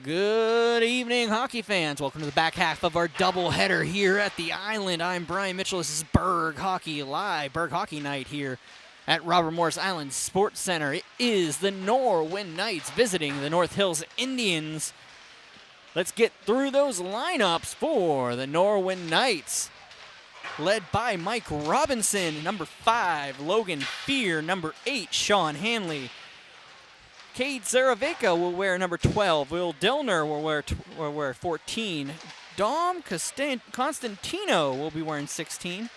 Good evening, hockey fans. Welcome to the back half of our doubleheader here at the Island. I'm Brian Mitchell. This is Burgh Hockey Live, Burgh Hockey Night here at Robert Morris Island Sports Center. It is the Norwin Knights visiting the North Hills Indians. Let's get through those lineups for the Norwin Knights. Led by Mike Robinson, number 5, Logan Fear, number 8, Sean Hanley. Cade Zaraveka will wear number 12. Will Dillner will wear 14. Dom Constantino will be wearing 16.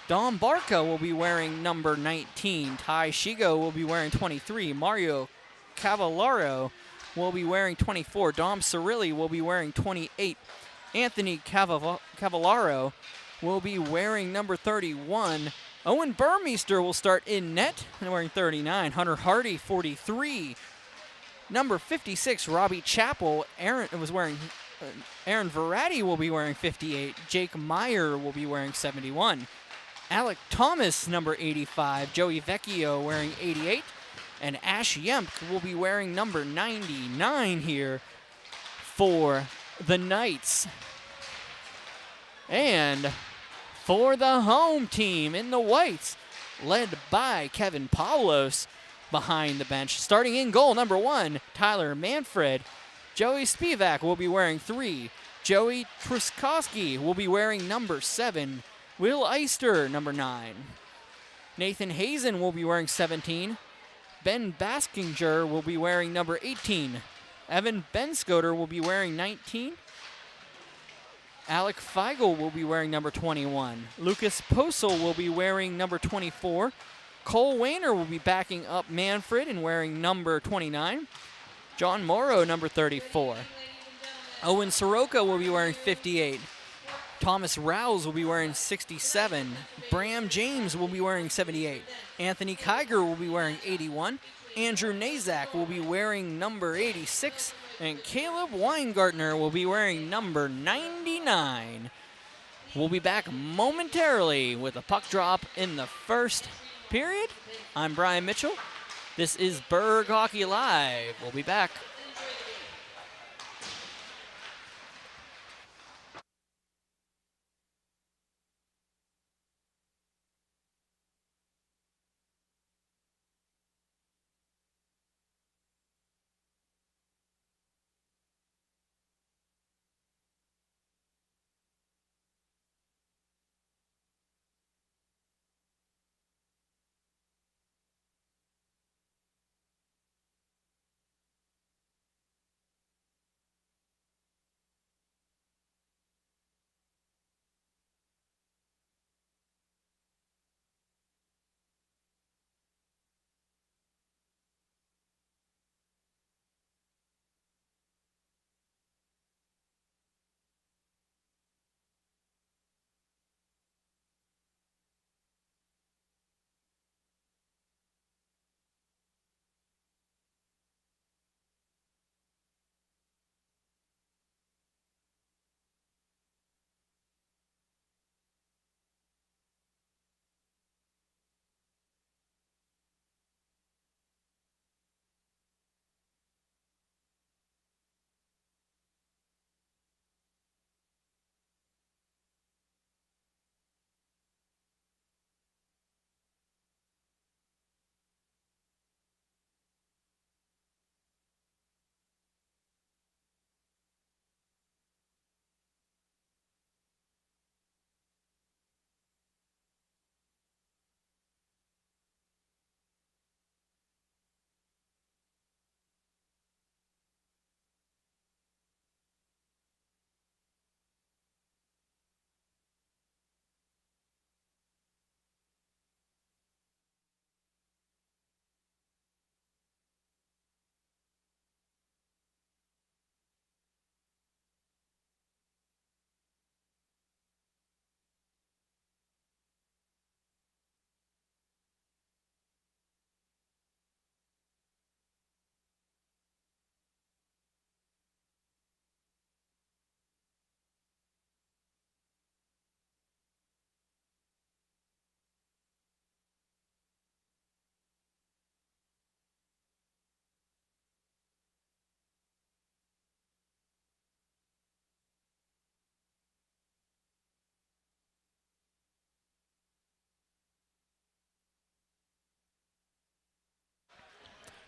Dom Barca will be wearing number 19. Ty Shigo will be wearing 23. Mario Cavallaro will be wearing 24. Dom Cirilli will be wearing 28. Anthony Cavallaro will be wearing number 31. Owen Burmeister will start in net and wearing 39. Hunter Hardy, 43. Number 56, Robbie Chappell. Aaron Verratti will be wearing 58. Jake Meyer will be wearing 71. Alec Thomas, number 85. Joey Vecchio wearing 88. And Ash Yemp will be wearing number 99 here for the Knights. And for the home team in the whites, led by Kevin Pavlos behind the bench. Starting in goal, number 1, Tyler Manfred. Joey Spivak will be wearing 3. Joey Truskowski will be wearing number 7. Will Eister, number 9. Nathan Hazen will be wearing 17. Ben Baskinger will be wearing number 18. Evan Benscoter will be wearing 19. Alec Feigl will be wearing number 21. Lucas Posel will be wearing number 24. Cole Wayner will be backing up Manfred and wearing number 29. John Morrow, number 34. Owen Soroka will be wearing 58. Thomas Rouse will be wearing 67. Bram James will be wearing 78. Anthony Kiger will be wearing 81. Andrew Nazak will be wearing number 86. And Caleb Weingartner will be wearing number 99. We'll be back momentarily with a puck drop in the first period. I'm Brian Mitchell. This is Burgh Hockey Live. We'll be back.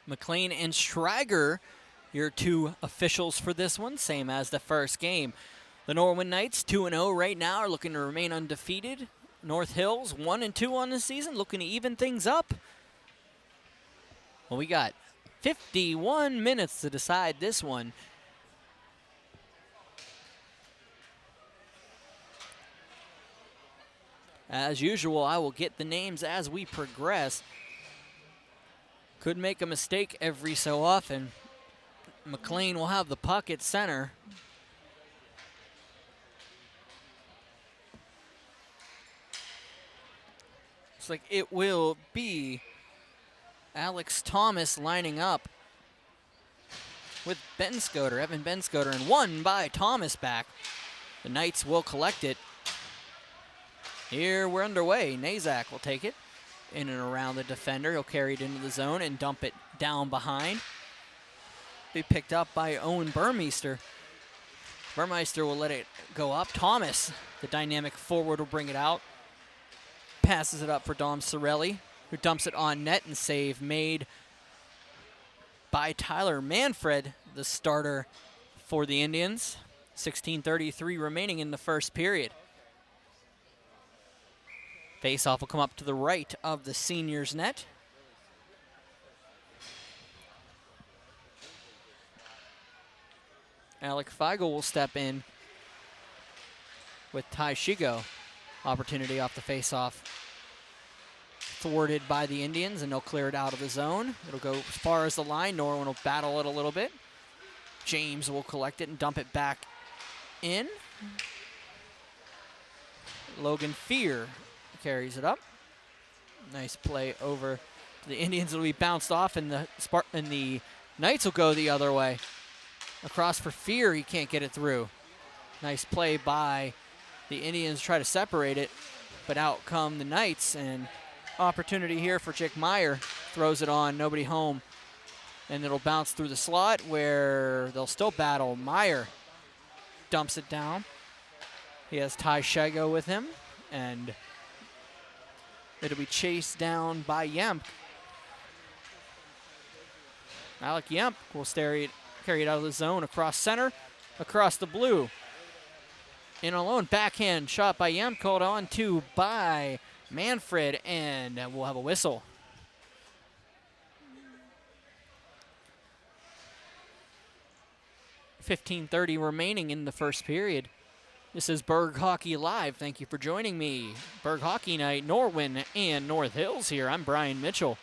McLean and Schrager, your two officials for this one, same as the first game. The Norwin Knights, 2-0 right now, are looking to remain undefeated. North Hills, 1-2 on the season, looking to even things up. Well, we got 51 minutes to decide this one. As usual, I will get the names as we progress. Could make a mistake every so often. McLean will have the puck at center. Looks like it will be Alex Thomas lining up with Benscoter, Evan Benscoter, and won by Thomas back. The Knights will collect it. Here we're underway. Nazak will take it in and around the defender. He'll carry it into the zone and dump it down behind. Be picked up by Owen Burmeister. Burmeister will let it go up. Thomas, the dynamic forward, will bring it out. Passes it up for Dom Sorelli, who dumps it on net, and save made by Tyler Manfred, the starter for the Indians. 16:33 remaining in the first period. Face-off will come up to the right of the seniors' net. Alec Feigl will step in with Ty Shigo. Opportunity off the face-off. Thwarted by the Indians, and they'll clear it out of the zone. It'll go as far as the line. Norwin will battle it a little bit. James will collect it and dump it back in. Logan Fear carries it up. Nice play over to the Indians. It'll be bounced off, and the Knights will go the other way. Across for Fear, he can't get it through. Nice play by the Indians, try to separate it, but out come the Knights, and opportunity here for Jake Meyer. Throws it on, nobody home, and it'll bounce through the slot where they'll still battle. Meyer dumps it down. He has Ty Shigo with him, and it'll be chased down by Yemp. Alec Yemp will carry it out of the zone across center, across the blue. In alone, backhand shot by Yemp, called on to by Manfred, and we'll have a whistle. .15:30 remaining in the first period. This is Burgh Hockey Live. Thank you for joining me. Burgh Hockey Night, Norwin and North Hills here. I'm Brian Mitchell.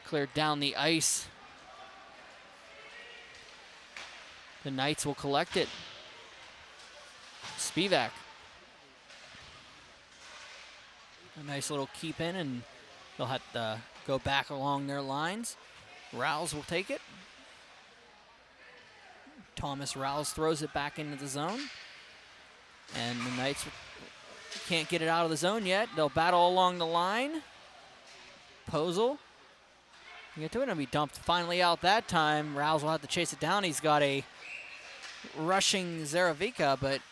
Cleared down the ice. The Knights will collect it. Spivak. A nice little keep in, and they'll have to go back along their lines. Rouse will take it. Thomas Rouse throws it back into the zone. And the Knights can't get it out of the zone yet. They'll battle along the line. Posel. Get to it, and be dumped finally out that time. Rouse will have to chase it down. He's got a rushing Zaravica, but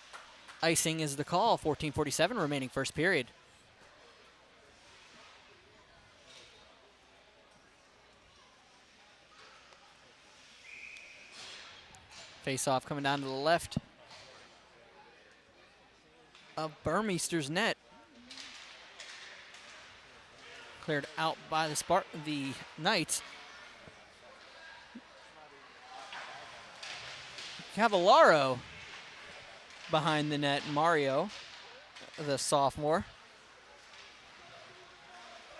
icing is the call. 14:47 remaining first period. Face-off coming down to the left of Burmeister's net. Cleared out by the Knights. Cavallaro behind the net. Mario, the sophomore.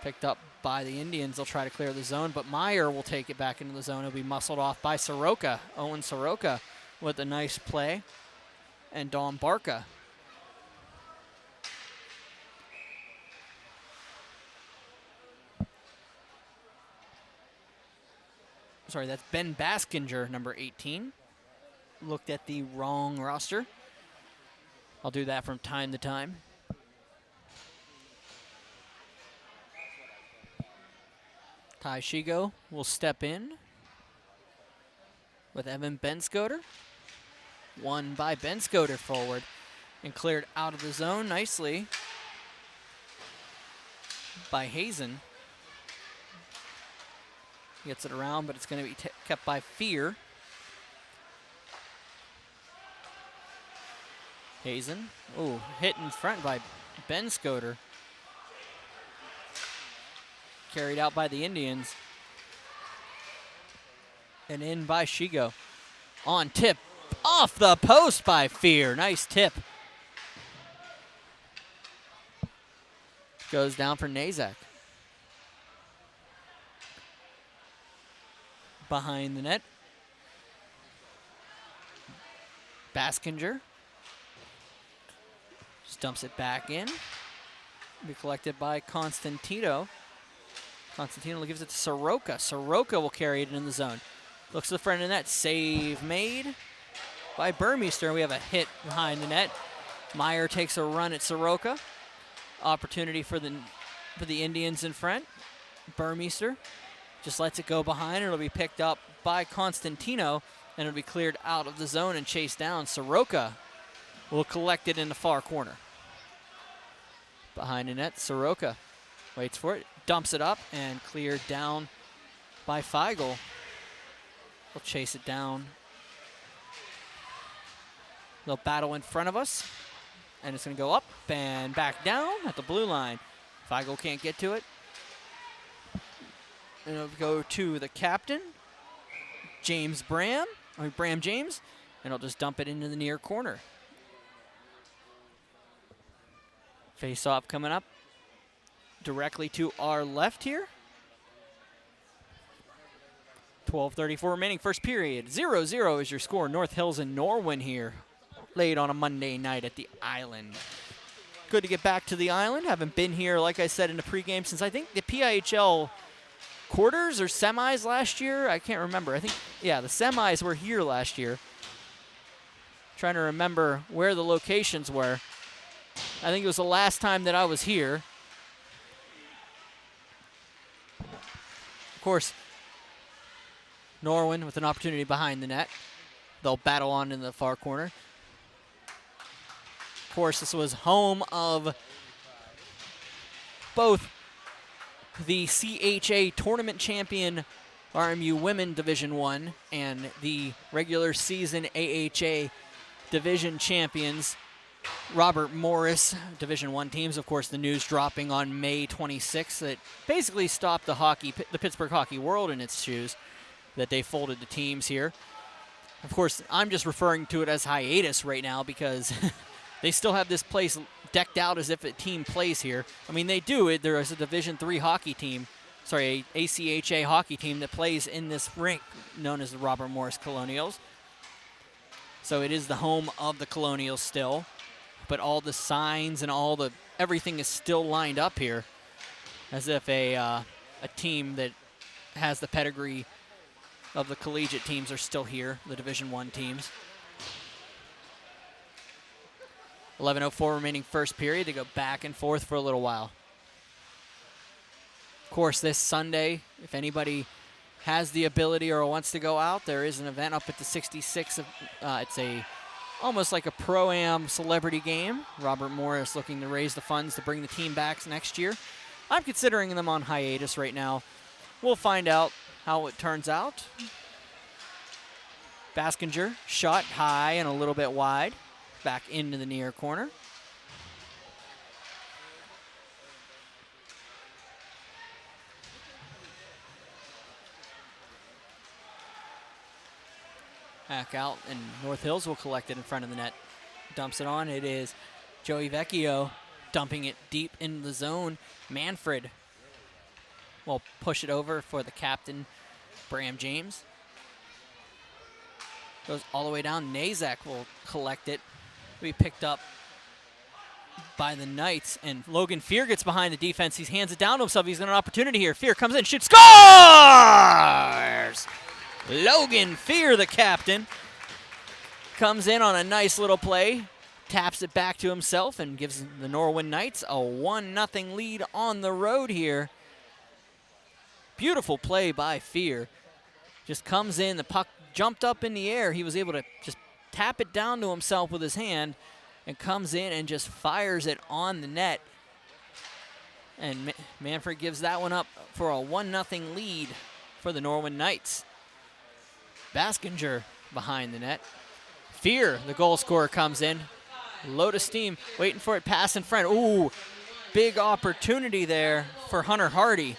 Picked up by the Indians. They'll try to clear the zone, but Meyer will take it back into the zone. It'll be muscled off by Soroka. Owen Soroka with a nice play. And Dom Barca. Sorry, that's Ben Baskinger, number 18. Looked at the wrong roster. I'll do that from time to time. Ty Shigo will step in with Evan Benscoter. Won by Benscoter forward and cleared out of the zone nicely by Hazen. Gets it around, but it's going to be kept by Fear. Hazen. Ooh, hit in front by Ben Scoter. Carried out by the Indians. And in by Shigo. On tip. Off the post by Fear. Nice tip. Goes down for Nazak. Behind the net. Baskinger. Just dumps it back in. Be collected by Constantino. Constantino gives it to Soroka. Soroka will carry it in the zone. Looks to the front of the net. Save made by Burmeister. We have a hit behind the net. Meyer takes a run at Soroka. Opportunity for the Indians in front. Burmeister just lets it go behind. It'll be picked up by Constantino, and it'll be cleared out of the zone and chased down. Soroka will collect it in the far corner. Behind the net, Soroka waits for it, dumps it up, and cleared down by Feigl. We'll chase it down. They'll battle in front of us, and it's going to go up and back down at the blue line. Feigl can't get to it. And it'll go to the captain, Bram James, and he'll just dump it into the near corner. Face-off coming up directly to our left here. 12:34 remaining, first period. 0-0 is your score. North Hills and Norwin here, late on a Monday night at the Island. Good to get back to the Island. Haven't been here, like I said, in the pregame since I think the PIHL quarters or semis last year. I can't remember. I think, yeah, the semis were here last year. Trying to remember where the locations were. I think it was the last time that I was here. Of course, Norwin with an opportunity behind the net. They'll battle on in the far corner. Of course, this was home of both the CHA tournament champion RMU Women Division I and the regular season AHA division champions Robert Morris Division I teams. Of course, the news dropping on May 26th that basically stopped the Pittsburgh hockey world in its shoes, that they folded the teams here. Of course, I'm just referring to it as hiatus right now because they still have this place decked out as if a team plays here. I mean, they do it. There is a Division III hockey team, a ACHA hockey team that plays in this rink known as the Robert Morris Colonials. So it is the home of the Colonials still, but all the signs and everything is still lined up here as if a team that has the pedigree of the collegiate teams are still here, the Division I teams. 11:04 remaining first period. They go back and forth for a little while. Of course, this Sunday, if anybody has the ability or wants to go out, there is an event up at the 66. It's almost like a Pro-Am celebrity game. Robert Morris looking to raise the funds to bring the team back next year. I'm considering them on hiatus right now. We'll find out how it turns out. Baskinger shot high and a little bit wide. Back into the near corner. Back out, and North Hills will collect it in front of the net. Dumps it on. It is Joey Vecchio dumping it deep into the zone. Manfred will push it over for the captain, Bram James. Goes all the way down. Nazak will collect it. Be picked up by the Knights, and Logan Fear gets behind the defense. He hands it down to himself. He's got an opportunity here. Fear comes in, shoots, scores! Logan Fear, the captain, comes in on a nice little play, taps it back to himself, and gives the Norwin Knights a 1-0 lead on the road here. Beautiful play by Fear. Just comes in, the puck jumped up in the air. He was able to just tap it down to himself with his hand and comes in and just fires it on the net. And Manfred gives that one up for a 1-0 lead for the Norwin Knights. Baskinger behind the net. Fear, the goal scorer, comes in. Load of steam, waiting for it, pass in front. Ooh, big opportunity there for Hunter Hardy.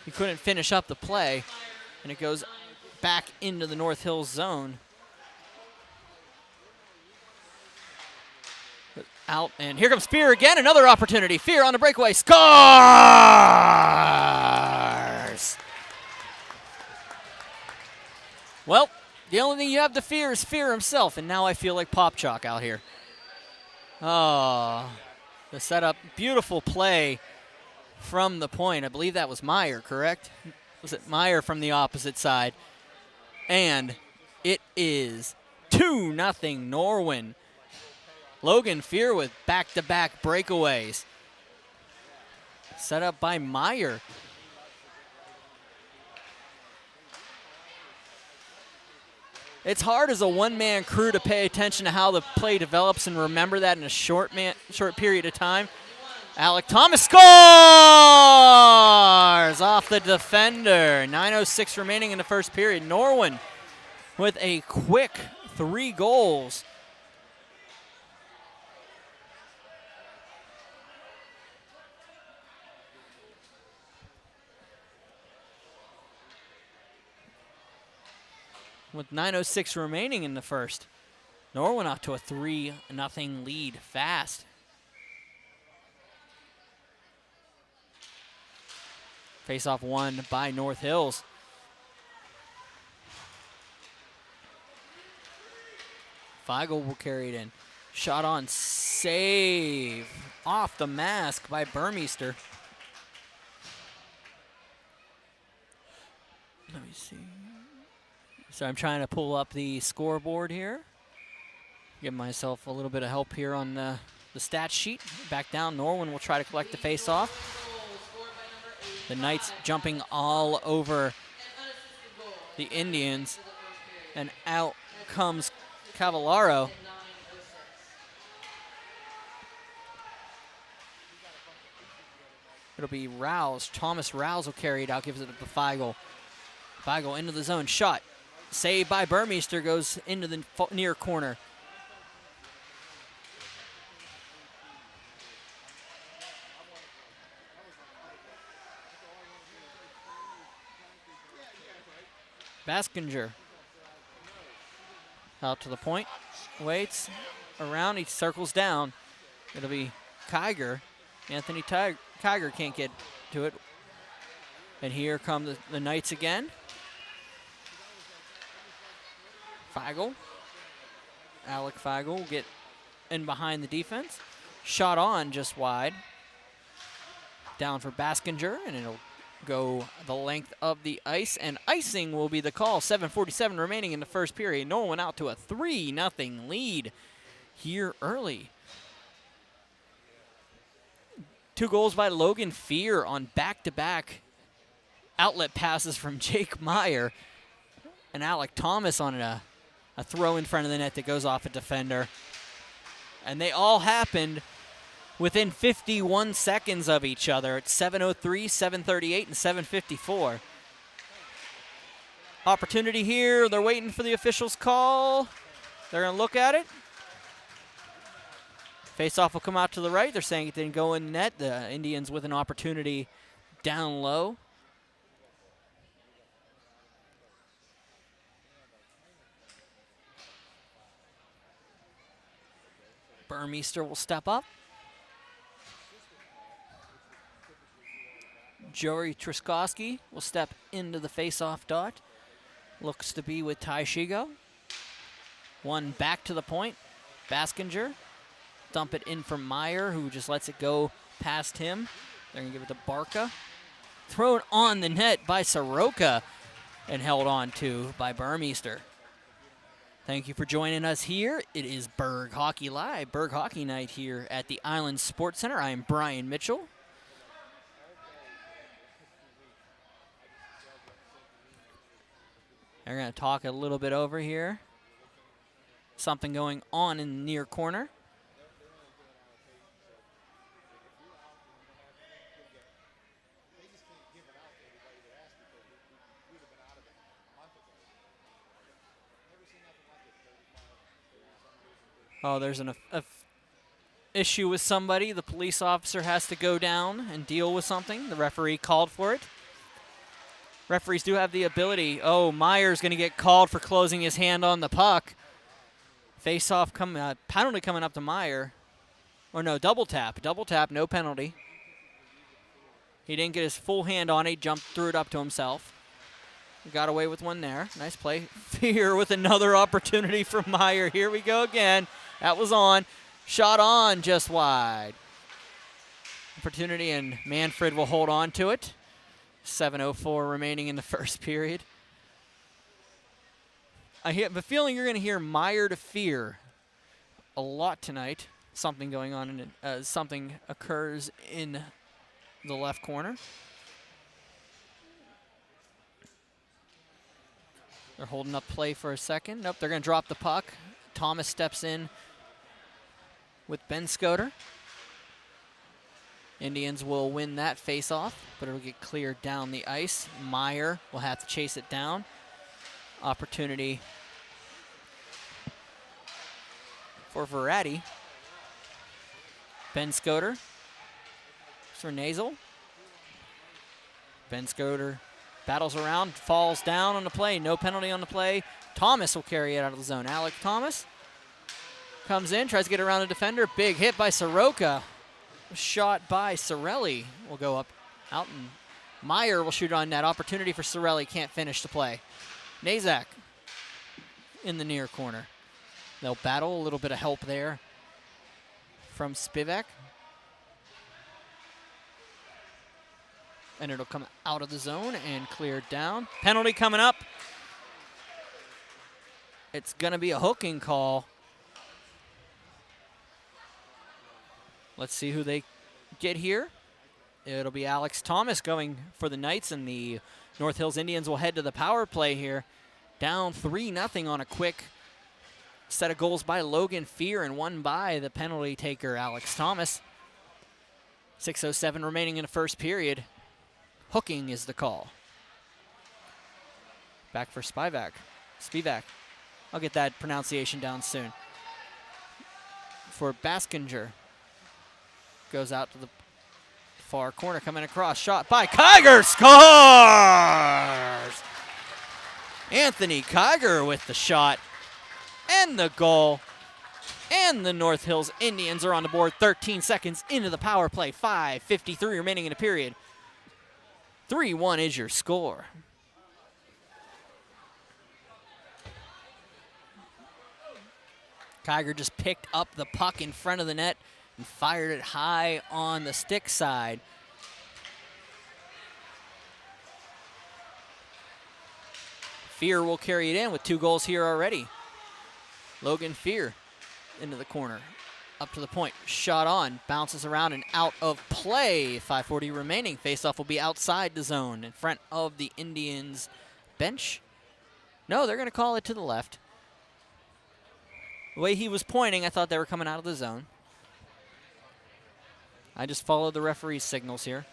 He couldn't finish up the play, and it goes back into the North Hills zone. Out, and here comes Fear again, another opportunity. Fear on the breakaway, scores! Well, the only thing you have to fear is Fear himself, and now I feel like Pop Chalk out here. Oh, the setup, beautiful play from the point. I believe that was Meyer, correct? Was it Meyer from the opposite side? And it is 2-0 Norwin. Logan Fear with back-to-back breakaways. Set up by Meyer. It's hard as a one-man crew to pay attention to how the play develops and remember that in a short period of time. Alec Thomas scores off the defender. 9:06 remaining in the first period. Norwin with a quick 3 goals. With 9:06 remaining in the first. Norwin off to a 3-0 lead fast. Face-off won by North Hills. Feigl will carry it in. Shot on, save. Off the mask by Burmeister. Let me see. So I'm trying to pull up the scoreboard here. Give myself a little bit of help here on the stat sheet. Back down, Norwin will try to collect the face-off. The Knights jumping all over the Indians. And out comes Cavallaro. It'll be Rouse. Thomas Rouse will carry it out, gives it to Feigl. Feigl into the zone, shot. Saved by Burmeister, goes into the near corner. Baskinger out to the point, waits around, he circles down. It'll be Kiger. Anthony Kiger can't get to it. And here come the Knights again. Feigl. Alec Feigl will get in behind the defense. Shot on just wide. Down for Baskinger, and it'll go the length of the ice, and icing will be the call. 7:47 remaining in the first period. Norwin out to a 3-0 lead here early. 2 goals by Logan Fear on back-to-back outlet passes from Jake Meyer, and Alec Thomas on a throw in front of the net that goes off a defender. And they all happened within 51 seconds of each other at 7:03, 7:38, and 7:54. Opportunity here. They're waiting for the official's call. They're going to look at it. Face-off will come out to the right. They're saying it didn't go in net. The Indians with an opportunity down low. Burmeister will step up. Joey Truskowski will step into the face-off dot. Looks to be with Ty Shigo. One back to the point. Baskinger. Dump it in from Meyer, who just lets it go past him. They're going to give it to Barca. Thrown on the net by Soroka and held on to by Burmeister. Thank you for joining us here. It is Burgh Hockey Live, Burgh Hockey Night here at the Island Sports Center. I am Brian Mitchell. They're going to talk a little bit over here. Something going on in the near corner. Oh, there's an issue with somebody. The police officer has to go down and deal with something. The referee called for it. Referees do have the ability. Oh, Meyer's going to get called for closing his hand on the puck. Face-off, penalty coming up to Meyer. Or no, double tap. Double tap, no penalty. He didn't get his full hand on it. He jumped, threw it up to himself. Got away with one there. Nice play. Fear with another opportunity for Meyer. Here we go again. That was on. Shot on, just wide. Opportunity, and Manfred will hold on to it. 7:04 remaining in the first period. I have a feeling you're going to hear Meyer to Fear a lot tonight. Something going on, something occurs in the left corner. They're holding up play for a second. Nope, they're going to drop the puck. Thomas steps in with Ben Scoter. Indians will win that face-off, but it'll get cleared down the ice. Meyer will have to chase it down. Opportunity for Verratti. Ben Scoter for Nazel. Ben Scoter battles around, falls down on the play. No penalty on the play. Thomas will carry it out of the zone. Alec Thomas comes in, tries to get around the defender. Big hit by Soroka. Shot by Sorelli will go up out, and Meyer will shoot on net. Opportunity for Sorelli, can't finish the play. Nazak in the near corner. They'll battle, a little bit of help there from Spivak. And it'll come out of the zone and cleared down. Penalty coming up. It's going to be a hooking call. Let's see who they get here. It'll be Alex Thomas going for the Knights, and the North Hills Indians will head to the power play here. Down 3-0 on a quick set of goals by Logan Fear and one by the penalty taker, Alex Thomas. 6:07 remaining in the first period. Hooking is the call. Back for Spivak. I'll get that pronunciation down soon. For Baskinger. Goes out to the far corner, coming across. Shot by Kiger. Scores! Anthony Kiger with the shot and the goal. And the North Hills Indians are on the board 13 seconds into the power play. 5:53 remaining in the period. 3-1 is your score. Kiger just picked up the puck in front of the net and fired it high on the stick side. Fear will carry it in with 2 goals here already. Logan Fear into the corner, up to the point, shot on, bounces around and out of play. 5:40 remaining. Faceoff will be outside the zone in front of the Indians bench. No, they're going to call it to the left. The way he was pointing, I thought they were coming out of the zone. I just followed the referee's signals here.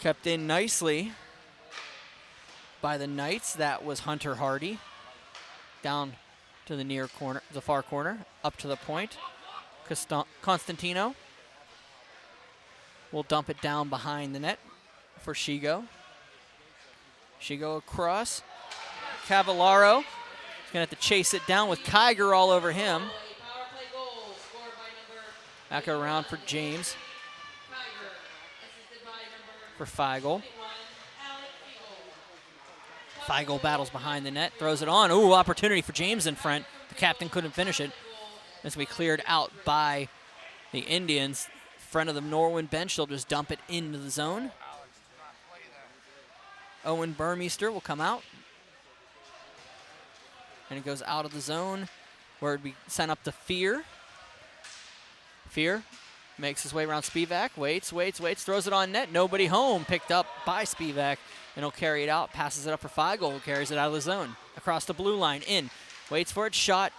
Kept in nicely by the Knights. That was Hunter Hardy. Down to the near corner, the far corner, up to the point. Constantino will dump it down behind the net for Shigo. Shigo across. Cavallaro is going to have to chase it down with Kiger all over him. Back around for James. For Feigl. Feigl battles behind the net, throws it on. Ooh, opportunity for James in front. The captain couldn't finish it. As we cleared out by the Indians. Front of the Norwin bench, they'll just dump it into the zone. Owen Burmeister will come out. And it goes out of the zone where it'd be sent up to Fear. Fear makes his way around Spivak, waits, throws it on net. Nobody home, picked up by Spivak, and he'll carry it out, passes it up for Feigl, carries it out of the zone. Across the blue line, in, waits for it, shot,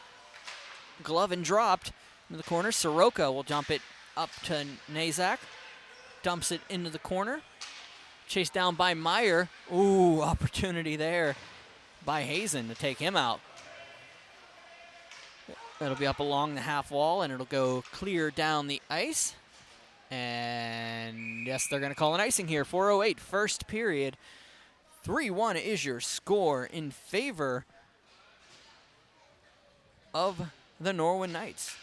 glove and dropped into the corner. Soroka will dump it up to Nazak, dumps it into the corner. Chased down by Meyer. Ooh, opportunity there by Hazen to take him out. That'll be up along the half wall, and it'll go clear down the ice. And yes, they're going to call an icing here. 4:08, first period. 3-1 is your score in favor of the Norwin Knights.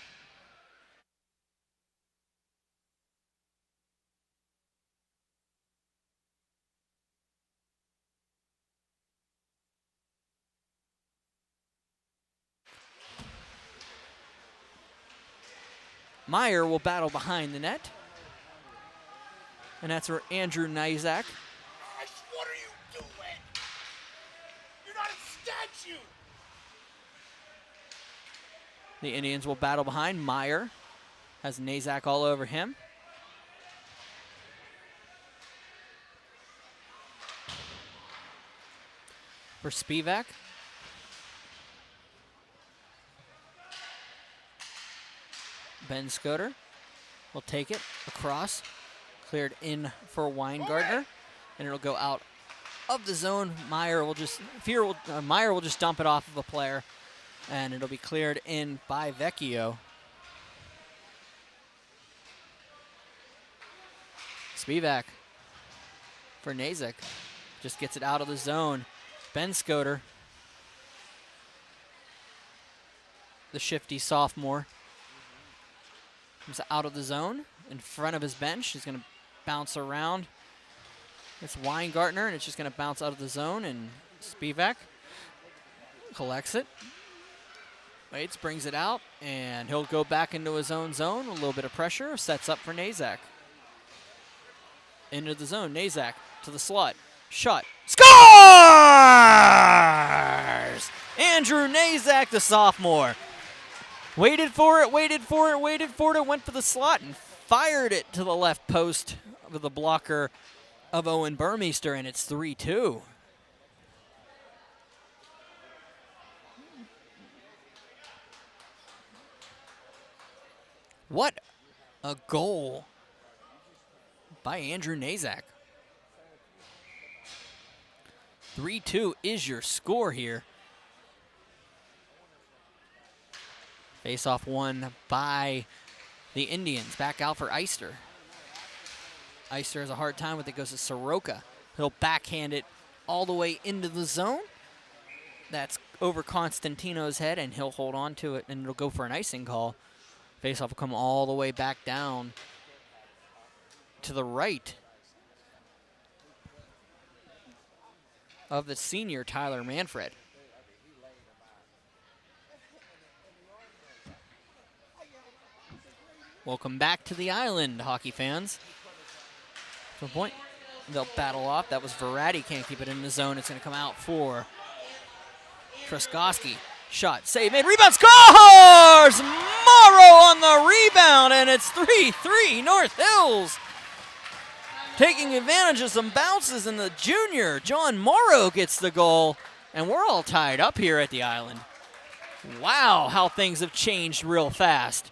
Meyer will battle behind the net. And that's for Andrew Nizak. What are you doing? You're not a statue! The Indians will battle behind. Meyer has Nizak all over him. For Spivak. Ben Scoter will take it across. Cleared in for Weingartner. And it'll go out of the zone. Meyer will just dump it off of a player. And it'll be cleared in by Vecchio. Spivak for Nazek. Just gets it out of the zone. Ben Scoter, the shifty sophomore, comes out of the zone in front of his bench. He's going to bounce around. It's Weingartner, and it's just going to bounce out of the zone, and Spivak collects it. Waits, brings it out, and he'll go back into his own zone. A little bit of pressure, sets up for Nazak. Into the zone, Nazak to the slot. Shot. Scores! Andrew Nazak, the sophomore. Waited for it, went for the slot, and fired it to the left post of the blocker of Owen Burmeister, and it's 3-2. What a goal by Andrew Nazak. 3-2 is your score here. Face-off won by the Indians. Back out for Eister. Eister has a hard time with it. Goes to Soroka. He'll backhand it all the way into the zone. That's over Constantino's head, and he'll hold on to it, and it'll go for an icing call. Face-off will come all the way back down to the right of the senior Tyler Manfred. Welcome back to the island, hockey fans. At some point, they'll battle off. That was Verratti, can't keep it in the zone. It's going to come out for Truskowski. Shot, save, made, rebound, scores! Morrow on the rebound, and it's 3-3 North Hills. Taking advantage of some bounces, and the junior, John Morrow, gets the goal, and we're all tied up here at the island. Wow, how things have changed real fast.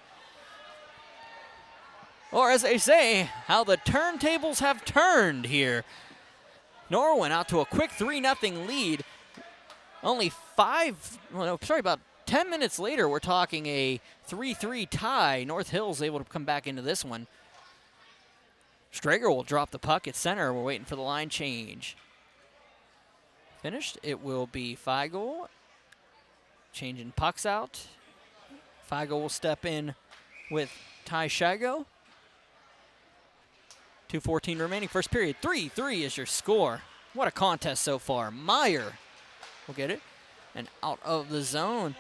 Or as they say, how the turntables have turned here. Norwin out to a quick 3-0 lead. Only about 10 minutes later, we're talking a 3-3 tie. North Hills able to come back into this one. Strager will drop the puck at center. We're waiting for the line change. Finished. It will be Feigl. Changing pucks out. Feigl will step in with Ty Shago. 2:14 remaining, first period. 3-3 is your score. What a contest so far. Meyer will get it. And out of the zone.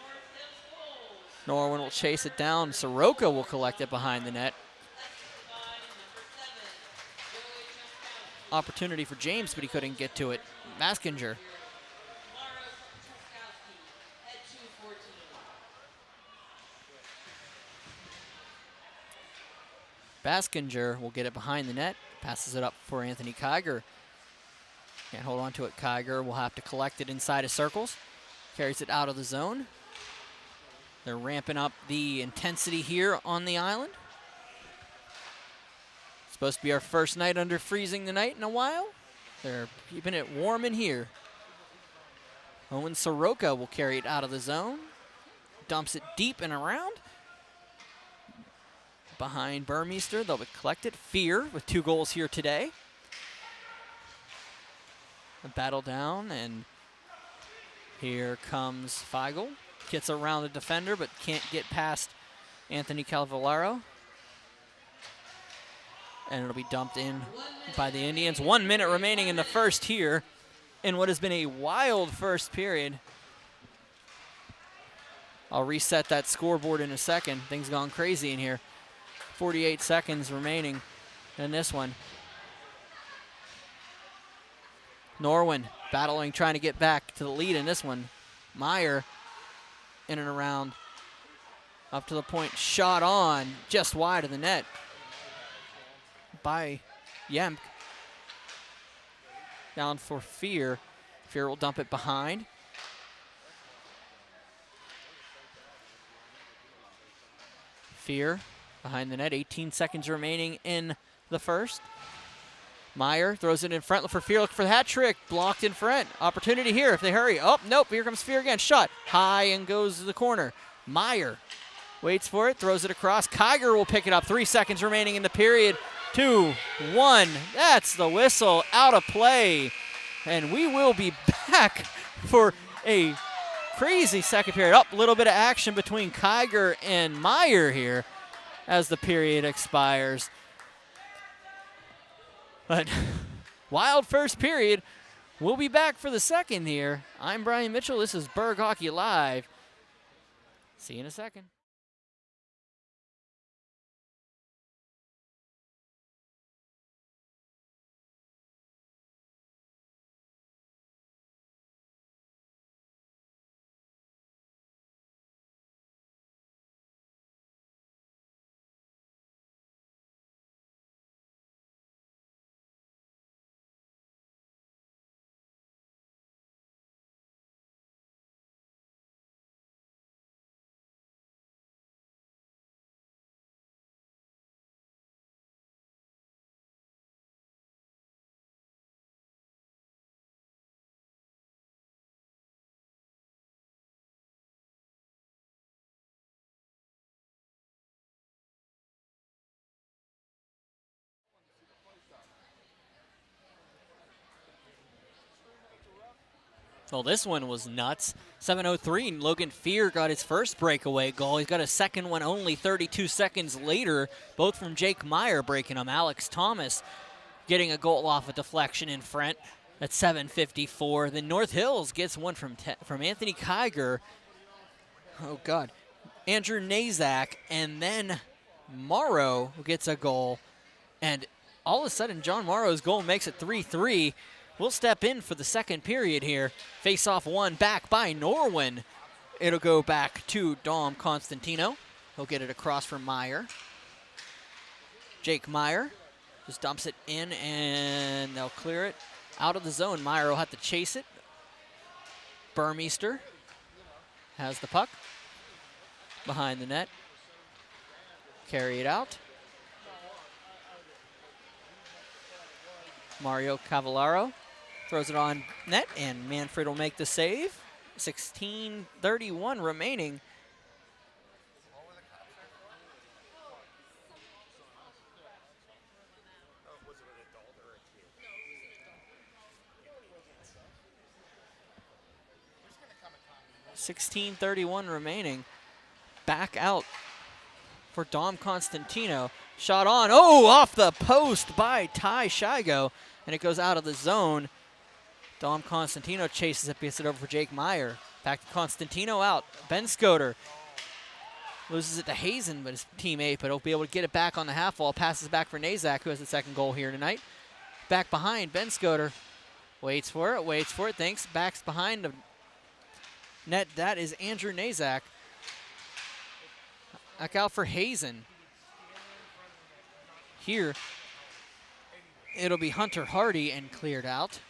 Norwin will chase it down. Soroka will collect it behind the net. Opportunity for James, but he couldn't get to it. Baskinger. Baskinger will get it behind the net. Passes it up for Anthony Kiger. Can't hold on to it. Kiger will have to collect it inside of circles. Carries it out of the zone. They're ramping up the intensity here on the island. Supposed to be our first night under freezing the night in a while. They're keeping it warm in here. Owen Soroka will carry it out of the zone. dumps it deep and around. Behind Burmeister, they'll be collected. Fear with 2 goals here today. A battle down, and here comes Feigl. Gets around the defender, but can't get past Anthony Calvalaro. And it'll be dumped in by the Indians. 1 minute remaining in the first here in what has been a wild first period. I'll reset that scoreboard in a second. Things gone crazy in here. 48 seconds remaining in this one. Norwin battling, trying to get back to the lead in this one. Meyer in and around. Up to the point, shot on, just wide of the net by Yemk. Down for Fear. Fear will dump it behind. Fear behind the net, 18 seconds remaining in the first. Meyer throws it in front for Fear, looking for the hat trick, blocked in front. Opportunity here if they hurry. Oh, nope, here comes Fear again. Shot high and goes to the corner. Meyer waits for it, throws it across. Kiger will pick it up, 3 seconds remaining in the period. 2-1, that's the whistle, out of play. And we will be back for a crazy second period. Up, a little bit of action between Kiger and Meyer here as the period expires. But wild first period. We'll be back for the second here. I'm Brian Mitchell. This is Burgh Hockey Live. See you in a second. Well, this one was nuts. 7:03, and Logan Fear got his first breakaway goal. He's got a second one only 32 seconds later, both from Jake Meyer breaking them. Alex Thomas getting a goal off a deflection in front at 7:54. Then North Hills gets one from Anthony Kiger. Oh, God. Andrew Nazak, and then Morrow gets a goal. And all of a sudden, John Morrow's goal makes it 3-3. We'll step in for the second period here. Face-off one back by Norwin. It'll go back to Dom Constantino. He'll get it across from Meyer. Jake Meyer just dumps it in, and they'll clear it out of the zone. Meyer will have to chase it. Burmeister has the puck behind the net. Carry it out. Mario Cavallaro throws it on net, and Manfred will make the save. 16:31 remaining. .16:31 remaining. Back out for Dom Constantino. Shot on. Oh, off the post by Ty Shigo, and it goes out of the zone. Dom Constantino chases it, gets it over for Jake Meyer. Back to Constantino out. Ben Scoter loses it to Hazen, but his teammate, but he'll be able to get it back on the half wall. Passes back for Nazak, who has the second goal here tonight. Back behind, Ben Scoter waits for it, thinks, backs behind the net. That is Andrew Nazak. Back out for Hazen. Here, it'll be Hunter Hardy and cleared out.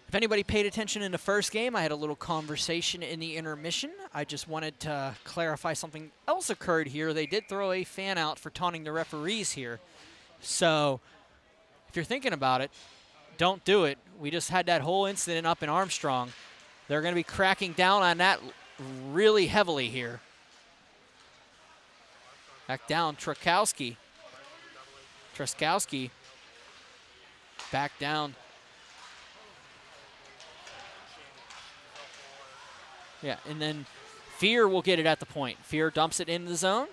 If anybody paid attention in the first game, I had a little conversation in the intermission. I just wanted to clarify something else occurred here. They did throw a fan out for taunting the referees here. So if you're thinking about it, don't do it. We just had that whole incident up in Armstrong. They're going to be cracking down on that really heavily here. Back down, Truskowski. Back down. Yeah, and then Fear will get it at the point. Fear dumps it into the zone.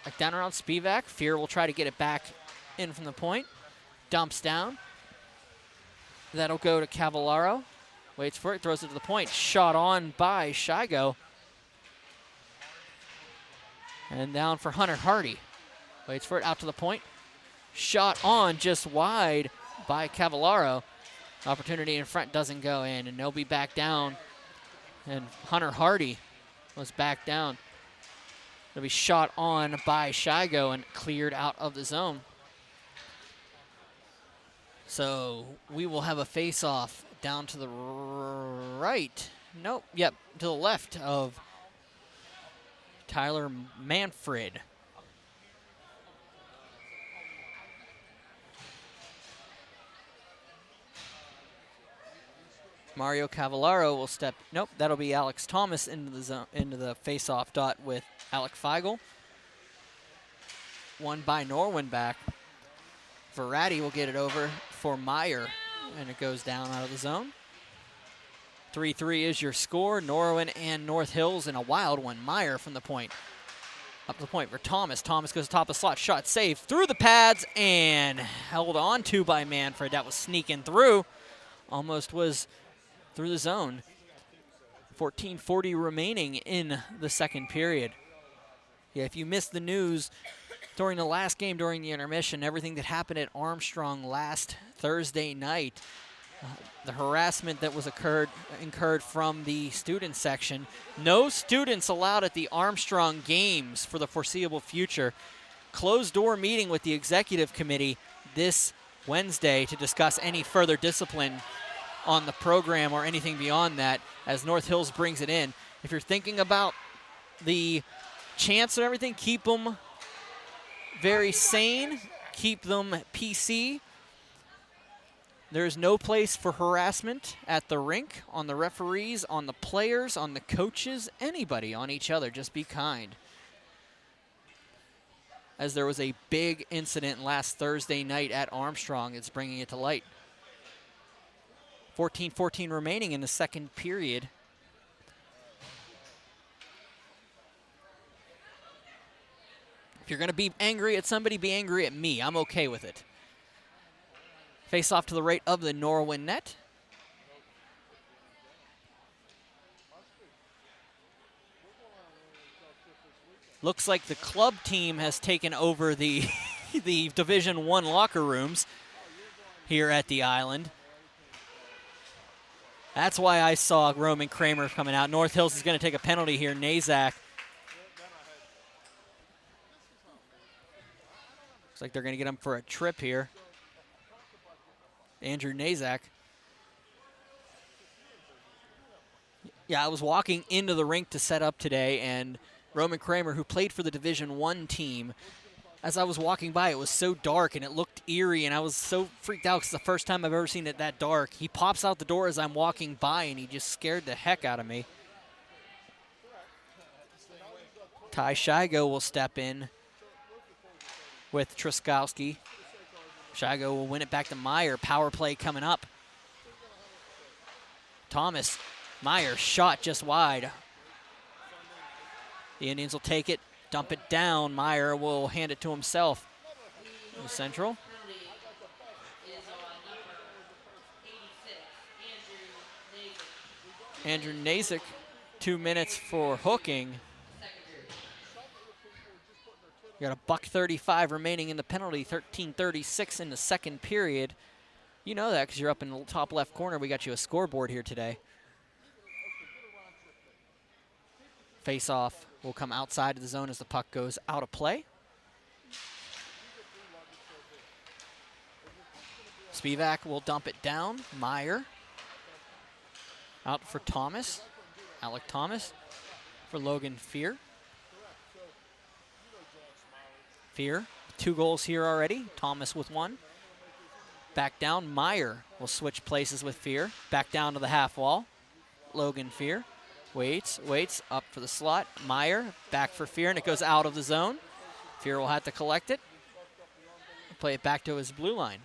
Back down around Spivak. Fear will try to get it back in from the point. Dumps down. That'll go to Cavallaro. Waits for it, throws it to the point. Shot on by Shigo. And down for Hunter Hardy. Waits for it, out to the point. Shot on just wide by Cavallaro. Opportunity in front doesn't go in, and they'll be back down. And Hunter Hardy was back down. It'll be shot on by Shigo and cleared out of the zone. So we will have a face-off down to the right. Nope, yep, to the left of Tyler Manfred. Mario Cavallaro will step. Nope, that'll be Alex Thomas into the zone, into the face-off dot with Alec Feigl. One by Norwin back. Verratti will get it over for Meyer, and it goes down out of the zone. 3-3 is your score. Norwin and North Hills in a wild one. Meyer from the point. Up to the point for Thomas. Thomas goes top of the slot. Shot saved through the pads and held on to by Manfred. That was sneaking through. Almost was through the zone. 14:40 remaining in the second period. Yeah, if you missed the news during the last game during the intermission, everything that happened at Armstrong last Thursday night, the harassment that was incurred from the student section. No students allowed at the Armstrong games for the foreseeable future. Closed door meeting with the executive committee this Wednesday to discuss any further discipline on the program or anything beyond that as North Hills brings it in. If you're thinking about the chants and everything, keep them very sane, keep them PC. There's no place for harassment at the rink, on the referees, on the players, on the coaches, anybody, on each other. Just be kind. As there was a big incident last Thursday night at Armstrong, it's bringing it to light. 14:14 remaining in the second period. If you're going to be angry at somebody, be angry at me. I'm okay with it. Face off to the right of the Norwin net. Looks like the club team has taken over the, the Division I locker rooms here at the island. That's why I saw Roman Kramer coming out. North Hills is going to take a penalty here. Nazak. Looks like they're going to get him for a trip here. Andrew Nazak. Yeah, I was walking into the rink to set up today, and Roman Kramer, who played for the Division I team, as I was walking by, it was so dark and it looked eerie, and I was so freaked out because it's the first time I've ever seen it that dark. He pops out the door as I'm walking by, and he just scared the heck out of me. Ty Shigo will step in with Truskowski. Shigo will win it back to Meyer. Power play coming up. Thomas, Meyer, shot just wide. The Indians will take it, dump it down. Meyer will hand it to himself. Central. Andrew Nazek, 2 minutes for hooking. You got a $1:35 remaining in the penalty, 13:36 in the second period. You know that because you're up in the top left corner. We got you a scoreboard here today. Face-off will come outside of the zone as the puck goes out of play. Spivak will dump it down. Meyer out for Thomas. Alec Thomas for Logan Fear. Fear, 2 goals here already. Thomas with 1. Back down, Meyer will switch places with Fear. Back down to the half wall. Logan Fear. Waits up for the slot. Meyer back for Fear, and it goes out of the zone. Fear will have to collect it. Play it back to his blue line.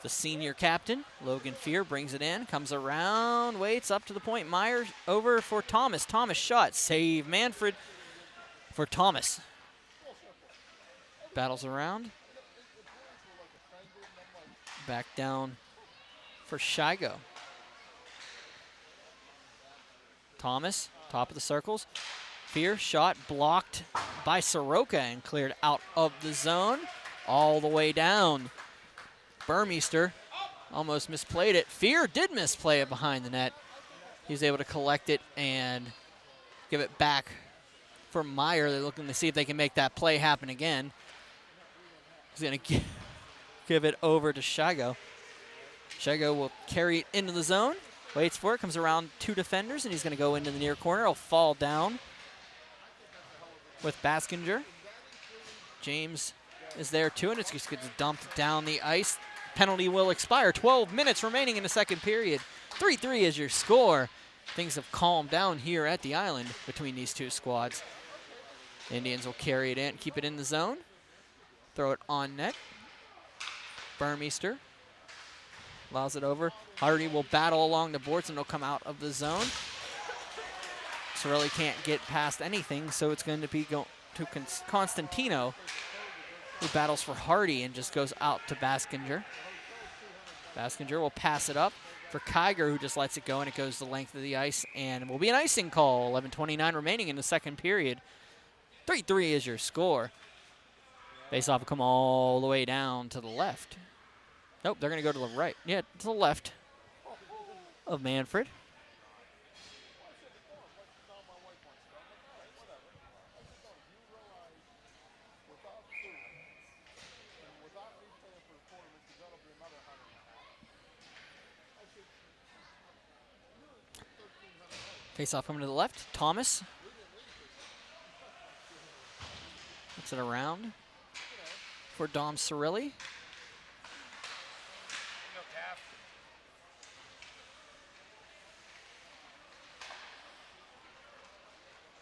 The senior captain, Logan Fear, brings it in, comes around, waits up to the point. Meyer over for Thomas. Thomas shot, save Manfred for Thomas. Battles around. Back down for Shigo. Thomas, top of the circles. Fear shot blocked by Soroka and cleared out of the zone. All the way down. Burmeister almost misplayed it. Fear did misplay it behind the net. He was able to collect it and give it back for Meyer. They're looking to see if they can make that play happen again. He's going to give it over to Shigo. Shigo will carry it into the zone. Waits for it, comes around 2 defenders, and he's going to go into the near corner. He'll fall down with Baskinger. James is there too, and it just gets dumped down the ice. Penalty will expire. 12 minutes remaining in the second period. 3-3 is your score. Things have calmed down here at the island between these two squads. Indians will carry it in, keep it in the zone. Throw it on net. Burmeister allows it over. Hardy will battle along the boards and he'll come out of the zone. Sorelli can't get past anything, so it's going to be to Constantino, who battles for Hardy and just goes out to Baskinger. Baskinger will pass it up for Kiger, who just lets it go, and it goes the length of the ice, and will be an icing call. 11:29 remaining in the second period. 3-3 is your score. Face-off will come all the way down to the left. Nope, they're going to go to the right. Yeah, to the left of Manfred. Face-off coming to the left. Thomas. Puts it around for Dom Cirilli.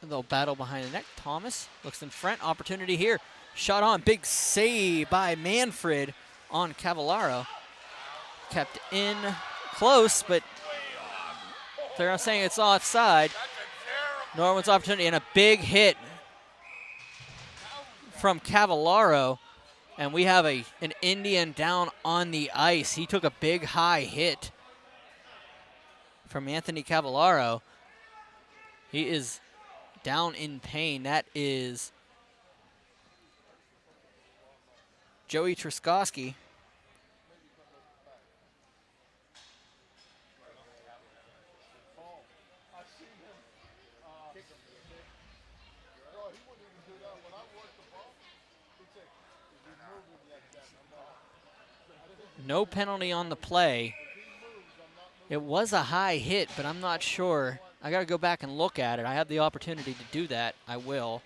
And they'll battle behind the net. Thomas looks in front. Opportunity here. Shot on. Big save by Manfred on Cavallaro. Kept in close, but they're not saying it's offside. Norwin's opportunity and a big hit from Cavallaro. And we have an Indian down on the ice. He took a big high hit from Anthony Cavallaro. He is down in pain. That is Joey Truskowski. No penalty on the play. It was a high hit, but I'm not sure. I got to go back and look at it. I have the opportunity to do that. I will.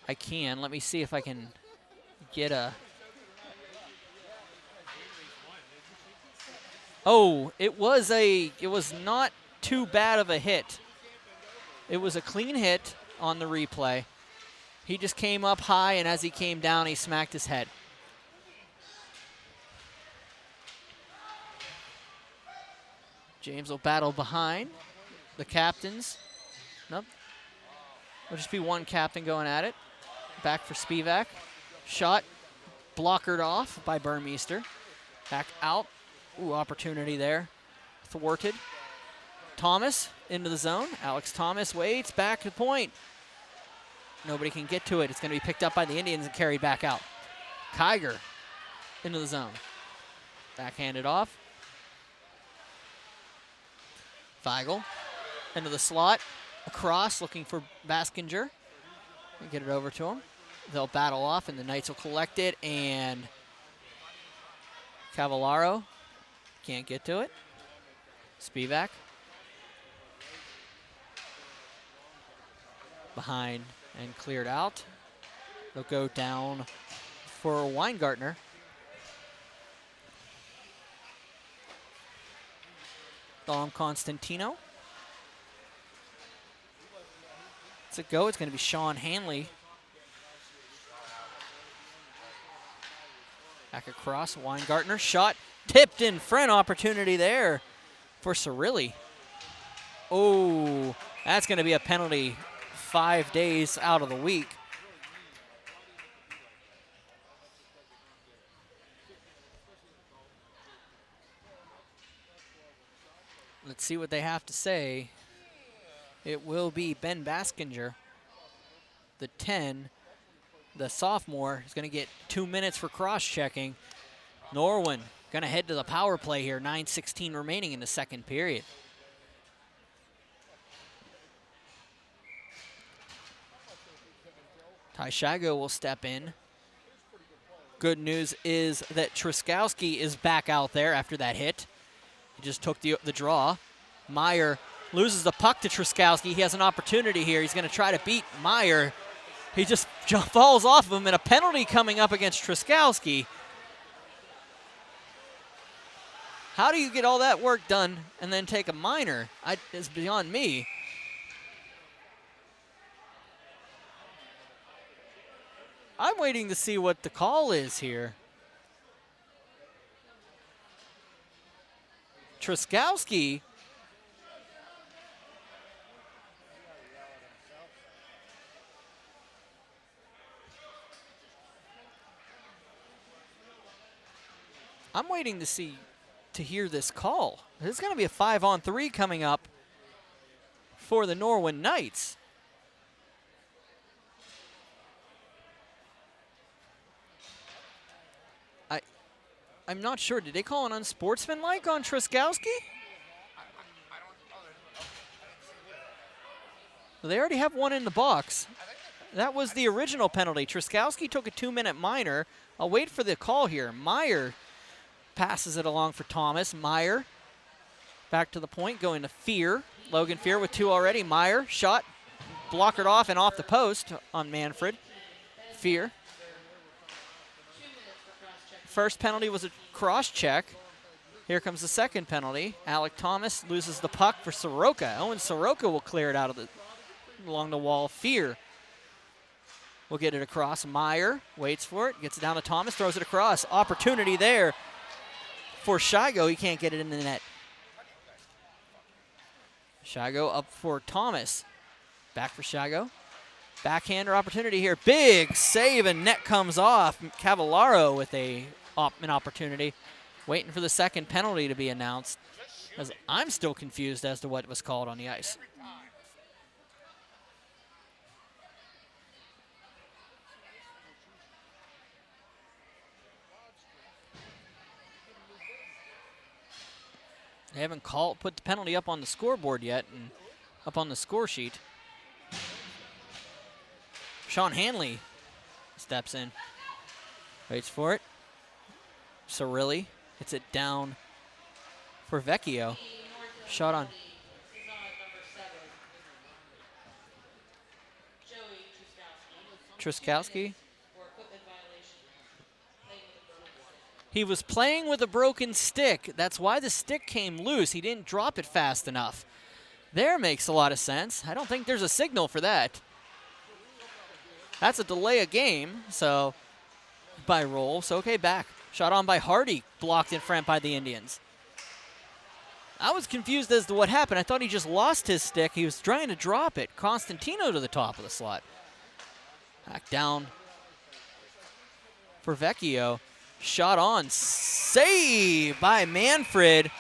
I can. Let me see if I can get a... Oh, it was not too bad of a hit. It was a clean hit on the replay. He just came up high, and as he came down, he smacked his head. James will battle behind the captains. Nope. There'll just be one captain going at it. Back for Spivak. Shot blockered off by Burmeister. Back out. Ooh, opportunity there. Thwarted. Thomas into the zone. Alex Thomas waits back to point. Nobody can get to it. It's going to be picked up by the Indians and carried back out. Kiger into the zone. Backhanded off. Feigl into the slot. Across, looking for Baskinger. Get it over to him. They'll battle off, and the Knights will collect it, and Cavallaro can't get to it. Spivak. Behind and cleared out. They'll go down for Weingartner. Dom Constantino. It's a go. It's going to be Sean Hanley. Back across, Weingartner. Shot tipped in front. Opportunity there for Cirilli. Oh, that's going to be a penalty. 5 days out of the week. Let's see what they have to say. It will be Ben Baskinger, the 10. The sophomore is going to get 2 minutes for cross-checking. Norwin going to head to the power play here. 9:16 remaining in the second period. Ty Shago will step in. Good news is that Truskowski is back out there after that hit. He just took the draw. Meyer loses the puck to Truskowski. He has an opportunity here. He's going to try to beat Meyer. He just falls off of him, and a penalty coming up against Truskowski. How do you get all that work done and then take a minor? It's beyond me. I'm waiting to see what the call is here. Truskowski. I'm waiting to hear this call. There's going to be a 5-on-3 coming up for the Norwin Knights. I'm not sure. Did they call an unsportsmanlike on Truskowski? They already have one in the box. That was the original penalty. Truskowski took a 2-minute minor. I'll wait for the call here. Meyer passes it along for Thomas. Meyer back to the point, going to Fear. Logan Fear with 2 already. Meyer, shot, blockered off and off the post on Manfred. Fear. First penalty was a cross-check. Here comes the second penalty. Alec Thomas loses the puck for Soroka. Owen Soroka will clear it out of along the wall. Fear will get it across. Meyer waits for it, gets it down to Thomas, throws it across. Opportunity there for Shigo. He can't get it in the net. Shigo up for Thomas. Back for Shigo. Backhander opportunity here. Big save and net comes off. Cavallaro with an opportunity. Waiting for the second penalty to be announced, as I'm still confused as to what was called on the ice. They haven't put the penalty up on the scoreboard yet and up on the score sheet. Sean Hanley steps in, waits for it. Cirilli hits it down for Vecchio. Shot on. Truskowski. He was playing with a broken stick. That's why the stick came loose. He didn't drop it fast enough. There makes a lot of sense. I don't think there's a signal for that. That's a delay of game, so by roll. So okay, back. Shot on by Hardy, blocked in front by the Indians. I was confused as to what happened. I thought he just lost his stick. He was trying to drop it. Constantino to the top of the slot. Back down for Vecchio. Shot on. Save by Manfred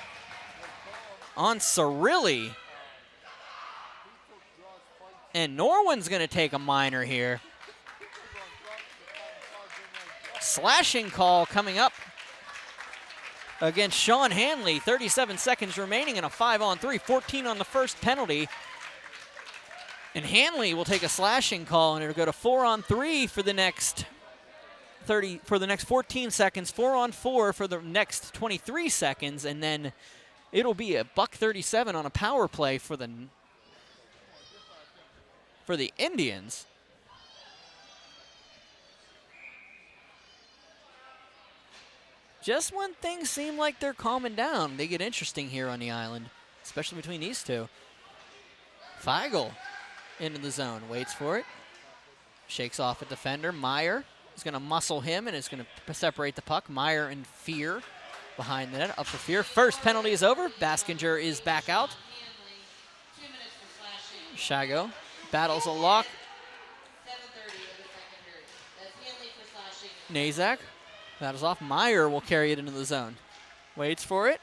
on Cirilli. And Norwin's going to take a minor here. Slashing call coming up against Sean Hanley. 37 seconds remaining in a 5-on-3. 14 on the first penalty. And Hanley will take a slashing call, and it'll go to 4-on-3 for the next 14 seconds, 4-on-4 for the next 23 seconds, and then it'll be a $137 on a power play for the Indians. Just when things seem like they're calming down, they get interesting here on the island. especially between these two. Feigl into the zone, waits for it. Shakes off a defender. Meyer is going to muscle him and is going to separate the puck. Meyer in fear behind the net, up for fear. First penalty is over. Baskinger is back out. Shago battles a lock. Nazak battles off. Meyer will carry it into the zone. Waits for it.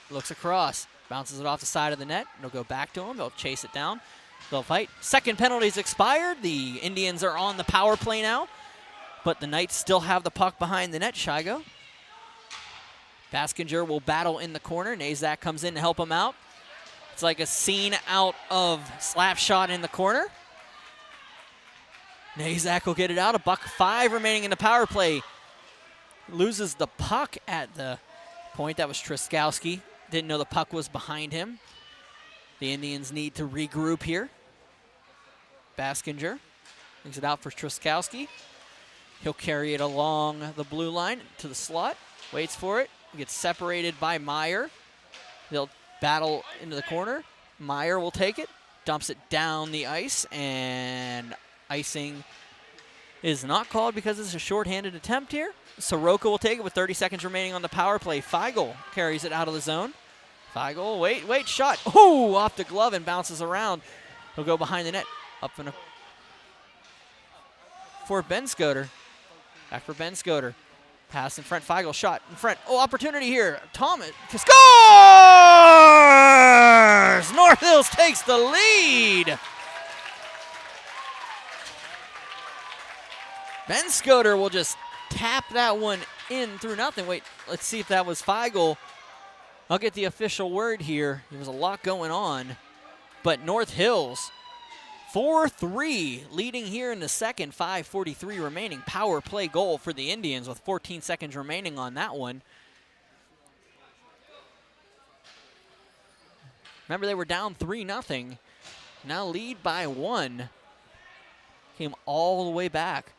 Looks across. Bounces it off the side of the net. It'll go back to him. They'll chase it down. They'll fight. Second penalty's expired. The Indians are on the power play now, but the Knights still have the puck behind the net. Shigo. Baskinger will battle in the corner. Nazak comes in to help him out. It's like a scene out of Slapshot in the corner. Nazak will get it out. $1:05 remaining in the power play. Loses the puck at the point. That was Truskowski. Didn't know the puck was behind him. The Indians need to regroup here. Baskinger brings it out for Truskowski. He'll carry it along the blue line to the slot. Waits for it. Gets separated by Meyer. They'll battle into the corner. Meyer will take it. Dumps it down the ice. And icing is not called because it's a shorthanded attempt here. Soroka will take it with 30 seconds remaining on the power play. Feigl carries it out of the zone. Feigl, wait, shot. Ooh, off the glove and bounces around. He'll go behind the net. Up in for Ben Scoter. Back for Ben Scoter. Pass in front. Feigl shot in front. Oh, opportunity here. Thomas scores! North Hills takes the lead. Ben Scoter will just tap that one in through nothing. Wait, let's see if that was Feigl. I'll get the official word here. There was a lot going on. But North Hills, 4-3, leading here in the second, 5:43 remaining. Power play goal for the Indians with 14 seconds remaining on that one. Remember, they were down 3-0. Now lead by 1. Came all the way back.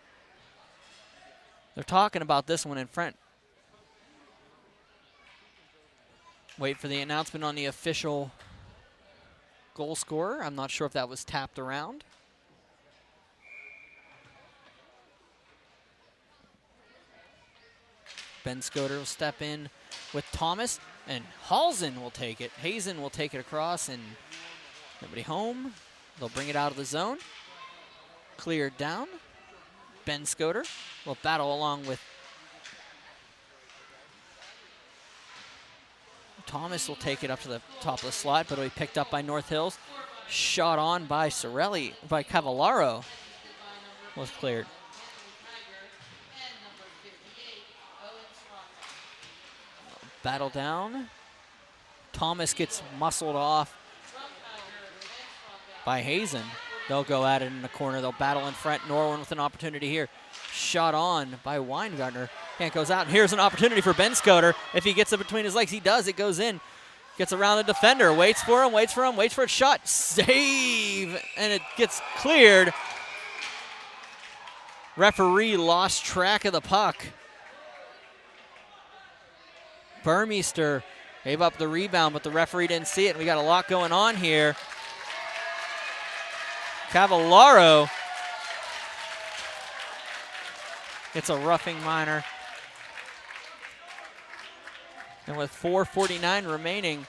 They're talking about this one in front. Wait for the announcement on the official goal scorer. I'm not sure if that was tapped around. Ben Scoter will step in with Thomas, and Halsen will take it. Hazen will take it across, and nobody home. They'll bring it out of the zone. Cleared down. Ben Scoter will battle along with Thomas. Will take it up to the top of the slot, but it'll be picked up by North Hills. Shot on by Sorelli, by Cavallaro. Was cleared. Battle down. Thomas gets muscled off by Hazen. They'll go at it in the corner. They'll battle in front. Norwin with an opportunity here. Shot on by Weingartner. Can't goes out. And here's an opportunity for Ben Scoter. If he gets it between his legs, he does. It goes in. Gets around the defender. Waits for him. Waits for a shot. Save. And it gets cleared. Referee lost track of the puck. Burmeister gave up the rebound, but the referee didn't see it. We got a lot going on here. Cavallaro gets a roughing minor. And with 4:49 remaining,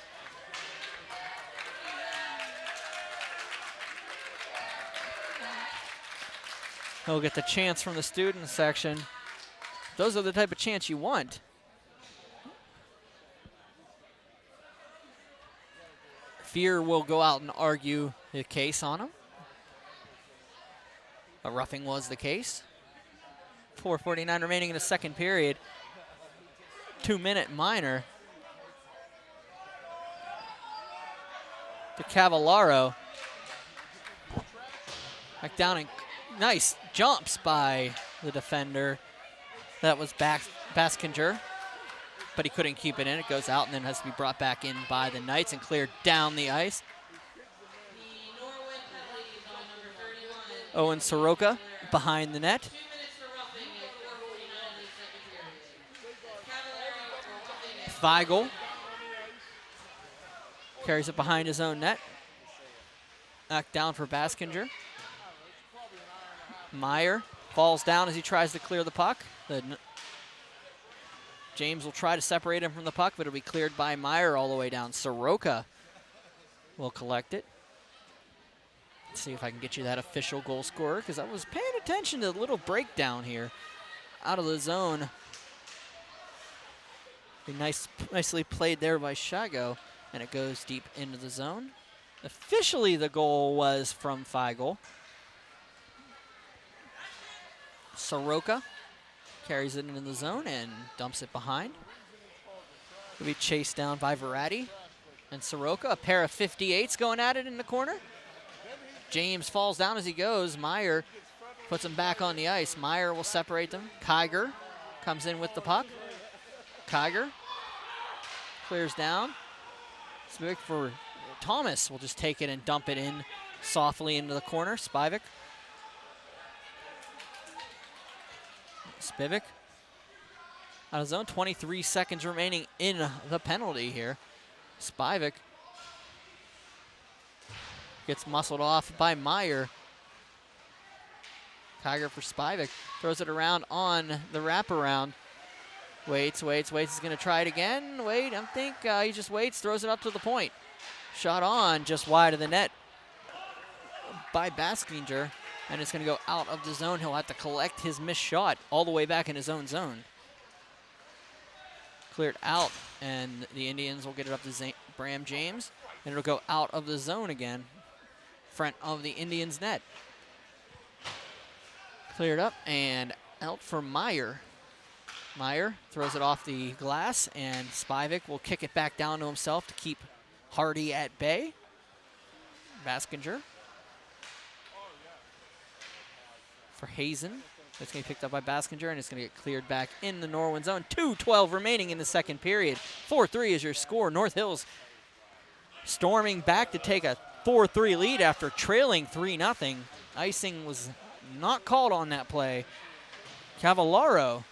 he'll get the chance from the student section. Those are the type of chance you want. Fear will go out and argue the case on him. A roughing was the case. 4:49 remaining in the second period. 2-minute minor. To Cavallaro. Back down and nice jumps by the defender. That was Baskinger, but he couldn't keep it in. It goes out and then has to be brought back in by the Knights and cleared down the ice. Owen Soroka behind the net. Feigl Carries it behind his own net. Knocked down for Baskinger. Meyer falls down as he tries to clear the puck. James will try to separate him from the puck, but it'll be cleared by Meyer all the way down. Soroka will collect it. Let's see if I can get you that official goal scorer, because I was paying attention to the little breakdown here. Out of the zone. Nicely played there by Shago, and it goes deep into the zone. Officially, the goal was from Feigl. Soroka carries it into the zone and dumps it behind. Will be chased down by Verratti and Soroka. A pair of 58s going at it in the corner. James falls down as he goes. Meyer puts him back on the ice. Meyer will separate them. Kiger comes in with the puck. Kiger clears down. Spivak for Thomas will just take it and dump it in softly into the corner. Spivak. Spivak out of zone. 23 seconds remaining in the penalty here. Spivak gets muscled off by Meyer. Kiger for Spivak. Throws it around on the wraparound. Waits. He's going to try it again. Wait, I think he just waits. Throws it up to the point. Shot on just wide of the net by Baskinger. And it's going to go out of the zone. He'll have to collect his missed shot all the way back in his own zone. Cleared out, and the Indians will get it up to Bram James. And it'll go out of the zone again, front of the Indians' net. Cleared up and out for Meyer. Meyer throws it off the glass, and Spivak will kick it back down to himself to keep Hardy at bay. Baskinger for Hazen. That's going to be picked up by Baskinger, and it's going to get cleared back in the Norwin zone. 2:12 remaining in the second period. 4-3 is your score. North Hills storming back to take a 4-3 lead after trailing 3-0. Icing was not called on that play. Cavallaro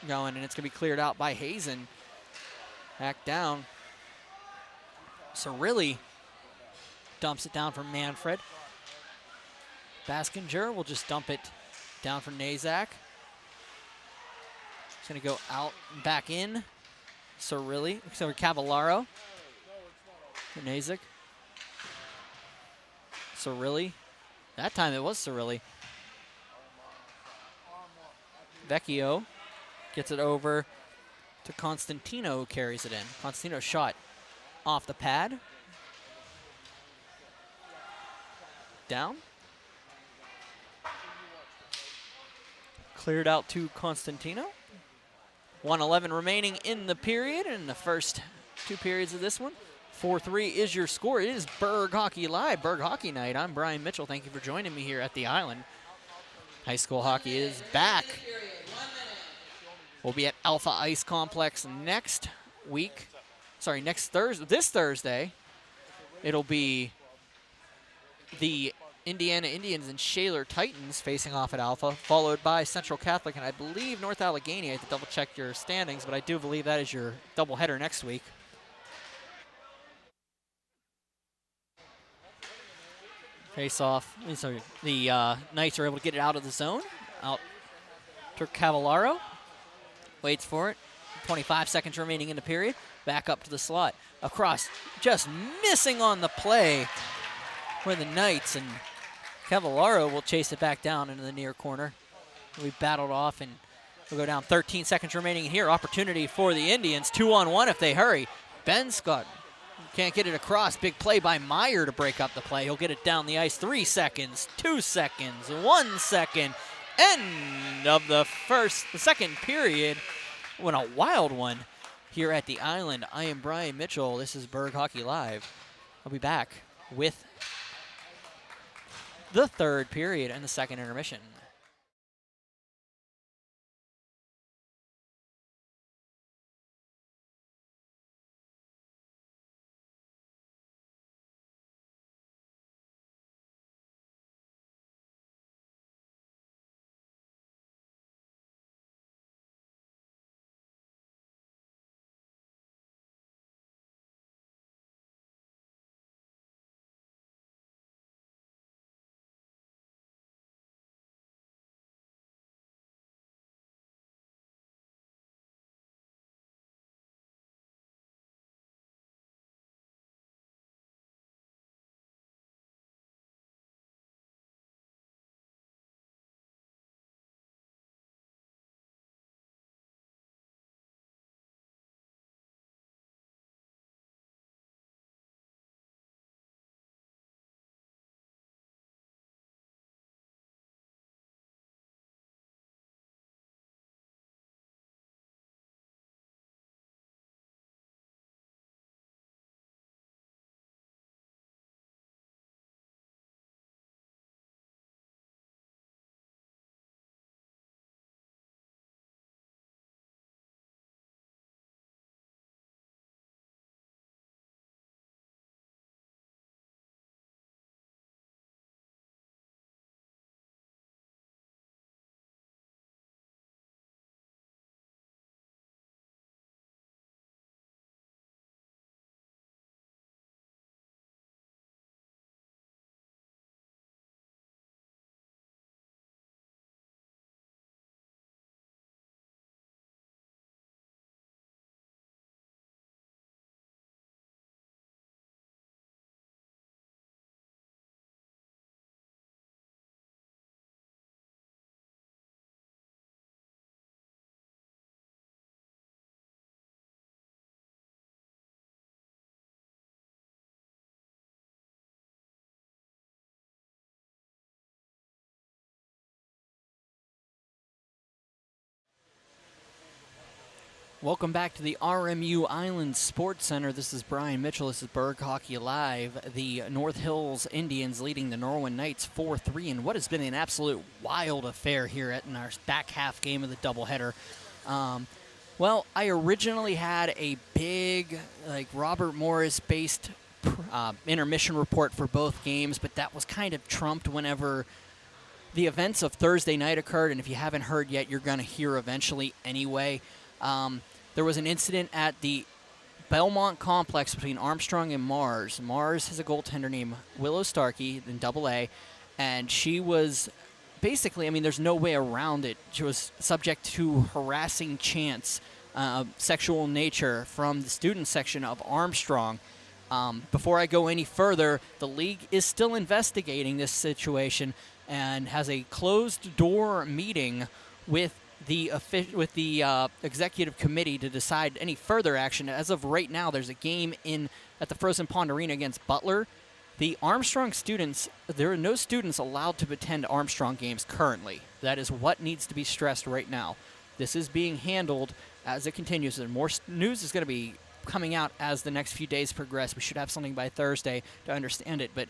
going, and it's going to be cleared out by Hazen. Back down. Cirilli dumps it down for Manfred. Baskinger will just dump it down for Nazak. It's going to go out and back in. Cirilli, so Cavallaro. Nazak. Cirilli. That time it was Cirilli. Vecchio gets it over to Constantino, who carries it in. Constantino shot off the pad. Down. Cleared out to Constantino. 1:11 remaining in the period, in the first two periods of this one. 4-3 is your score. It is Burgh Hockey Live, Burgh Hockey Night. I'm Brian Mitchell. Thank you for joining me here at the Island. High school hockey is back. We'll be at Alpha Ice Complex next week. Sorry, next Thursday. This Thursday, it'll be the Indiana Indians and Shaler Titans facing off at Alpha, followed by Central Catholic and I believe North Allegheny. I have to double check your standings, but I do believe that is your doubleheader next week. Face off. So the Knights are able to get it out of the zone. Out to Cavallaro. Waits for it. 25 seconds remaining in the period. Back up to the slot. Across. Just missing on the play for the Knights. And Cavallaro will chase it back down into the near corner. We battled off, and we'll go down. 13 seconds remaining here. Opportunity for the Indians. 2-on-1 if they hurry. Ben Scott can't get it across. Big play by Meyer to break up the play. He'll get it down the ice. 3 seconds, 2 seconds, 1 second. End of the second period. What a wild one here at the Island. I am Brian Mitchell. This is Burgh Hockey Live. I'll be back with the third period and the second intermission. Welcome back to the RMU Island Sports Center. This is Brian Mitchell. This is Burgh Hockey Live. The North Hills Indians leading the Norwin Knights 4-3 in what has been an absolute wild affair here in our back half game of the doubleheader. Well, I originally had a big, Robert Morris-based intermission report for both games, but that was kind of trumped whenever the events of Thursday night occurred, and if you haven't heard yet, you're going to hear eventually anyway. There was an incident at the Belmont complex between Armstrong and Mars. Mars has a goaltender named Willow Starkey in AA, and she was basically, there's no way around it. She was subject to harassing chants, sexual nature from the student section of Armstrong. Before I go any further, the league is still investigating this situation and has a closed-door meeting with the executive committee to decide any further action. As of right now, there's a game at the Frozen Pond Arena against Butler. The Armstrong students, there are no students allowed to attend Armstrong games currently. That is what needs to be stressed right now. This is being handled as it continues, and more news is going to be coming out as the next few days progress. We should have something by Thursday to understand it, but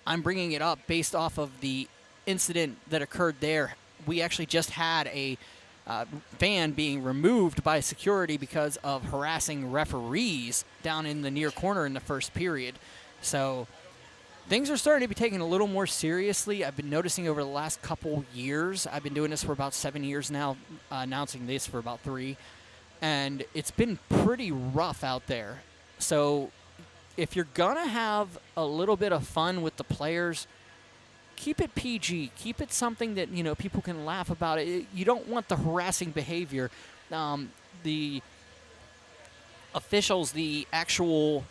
I'm bringing it up based off of the incident that occurred there. We actually just had a fan being removed by security because of harassing referees down in the near corner in the first period. So things are starting to be taken a little more seriously. I've been noticing over the last couple years. I've been doing this for about 7 years now, announcing this for about 3. And it's been pretty rough out there. So if you're going to have a little bit of fun with the players, keep it PG. Keep it something that, people can laugh about. You don't want the harassing behavior. The officials, the actual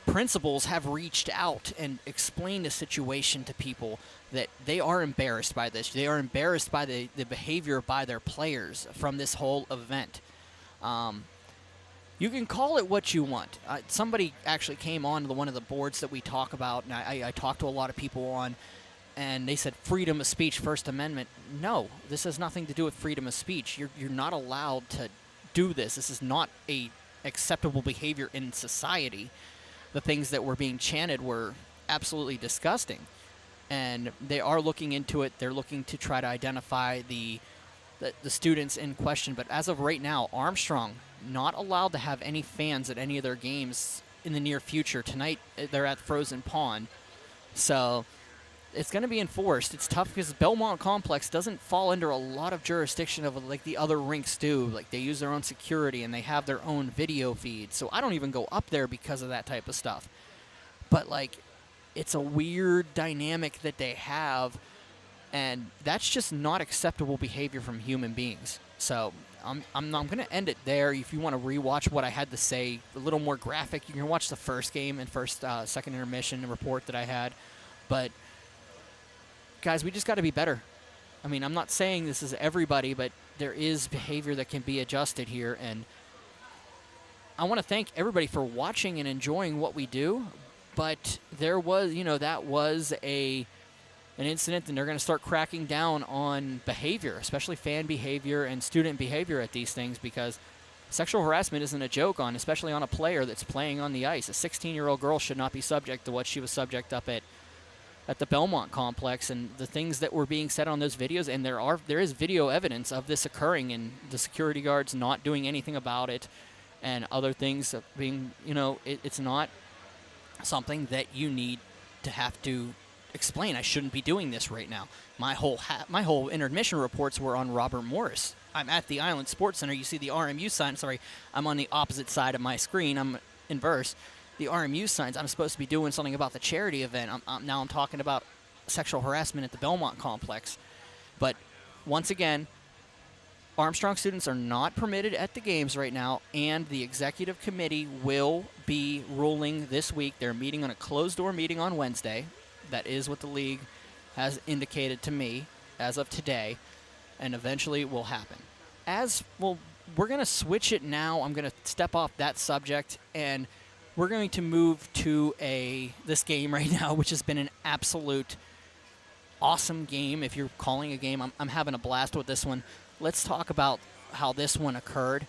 principals have reached out and explained the situation to people that they are embarrassed by this. They are embarrassed by the behavior by their players from this whole event. You can call it what you want. Somebody actually came on to one of the boards that we talk about, and I talked to a lot of people on, and they said freedom of speech, First Amendment. No, this has nothing to do with freedom of speech. You're not allowed to do this. This is not a acceptable behavior in society. The things that were being chanted were absolutely disgusting, and they are looking into it. They're looking to try to identify the students in question. But as of right now, Armstrong not allowed to have any fans at any of their games in the near future. Tonight, they're at Frozen Pond, so it's going to be enforced. It's tough because Belmont Complex doesn't fall under a lot of jurisdiction of the other rinks do. They use their own security and they have their own video feed. So I don't even go up there because of that type of stuff. But it's a weird dynamic that they have, and that's just not acceptable behavior from human beings. So I'm going to end it there. If you want to rewatch what I had to say, a little more graphic, you can watch the first game and second intermission report that I had. But guys, we just got to be better. I'm not saying this is everybody, but there is behavior that can be adjusted here. And I want to thank everybody for watching and enjoying what we do. But there was, that was an incident, and they're going to start cracking down on behavior, especially fan behavior and student behavior at these things, because sexual harassment isn't a joke especially on a player that's playing on the ice. A 16-year-old girl should not be subject to what she was subject up at the Belmont complex, and the things that were being said on those videos, and there is video evidence of this occurring, and the security guards not doing anything about it, and other things being, it's not something that you need to have to explain. I shouldn't be doing this right now. My whole intermission reports were on Robert Morris. I'm at the Island Sports Center. You see the RMU sign. Sorry, I'm on the opposite side of my screen. I'm inverse. The RMU signs. I'm supposed to be doing something about the charity event. Now I'm talking about sexual harassment at the Belmont complex. But once again, Armstrong students are not permitted at the games right now, and the executive committee will be ruling this week. They're meeting on a closed-door meeting on Wednesday. That is what the league has indicated to me as of today, and eventually it will happen. We're going to switch it now. I'm going to step off that subject, and we're going to move to this game right now, which has been an absolute awesome game. If you're calling a game, I'm having a blast with this one. Let's talk about how this one occurred.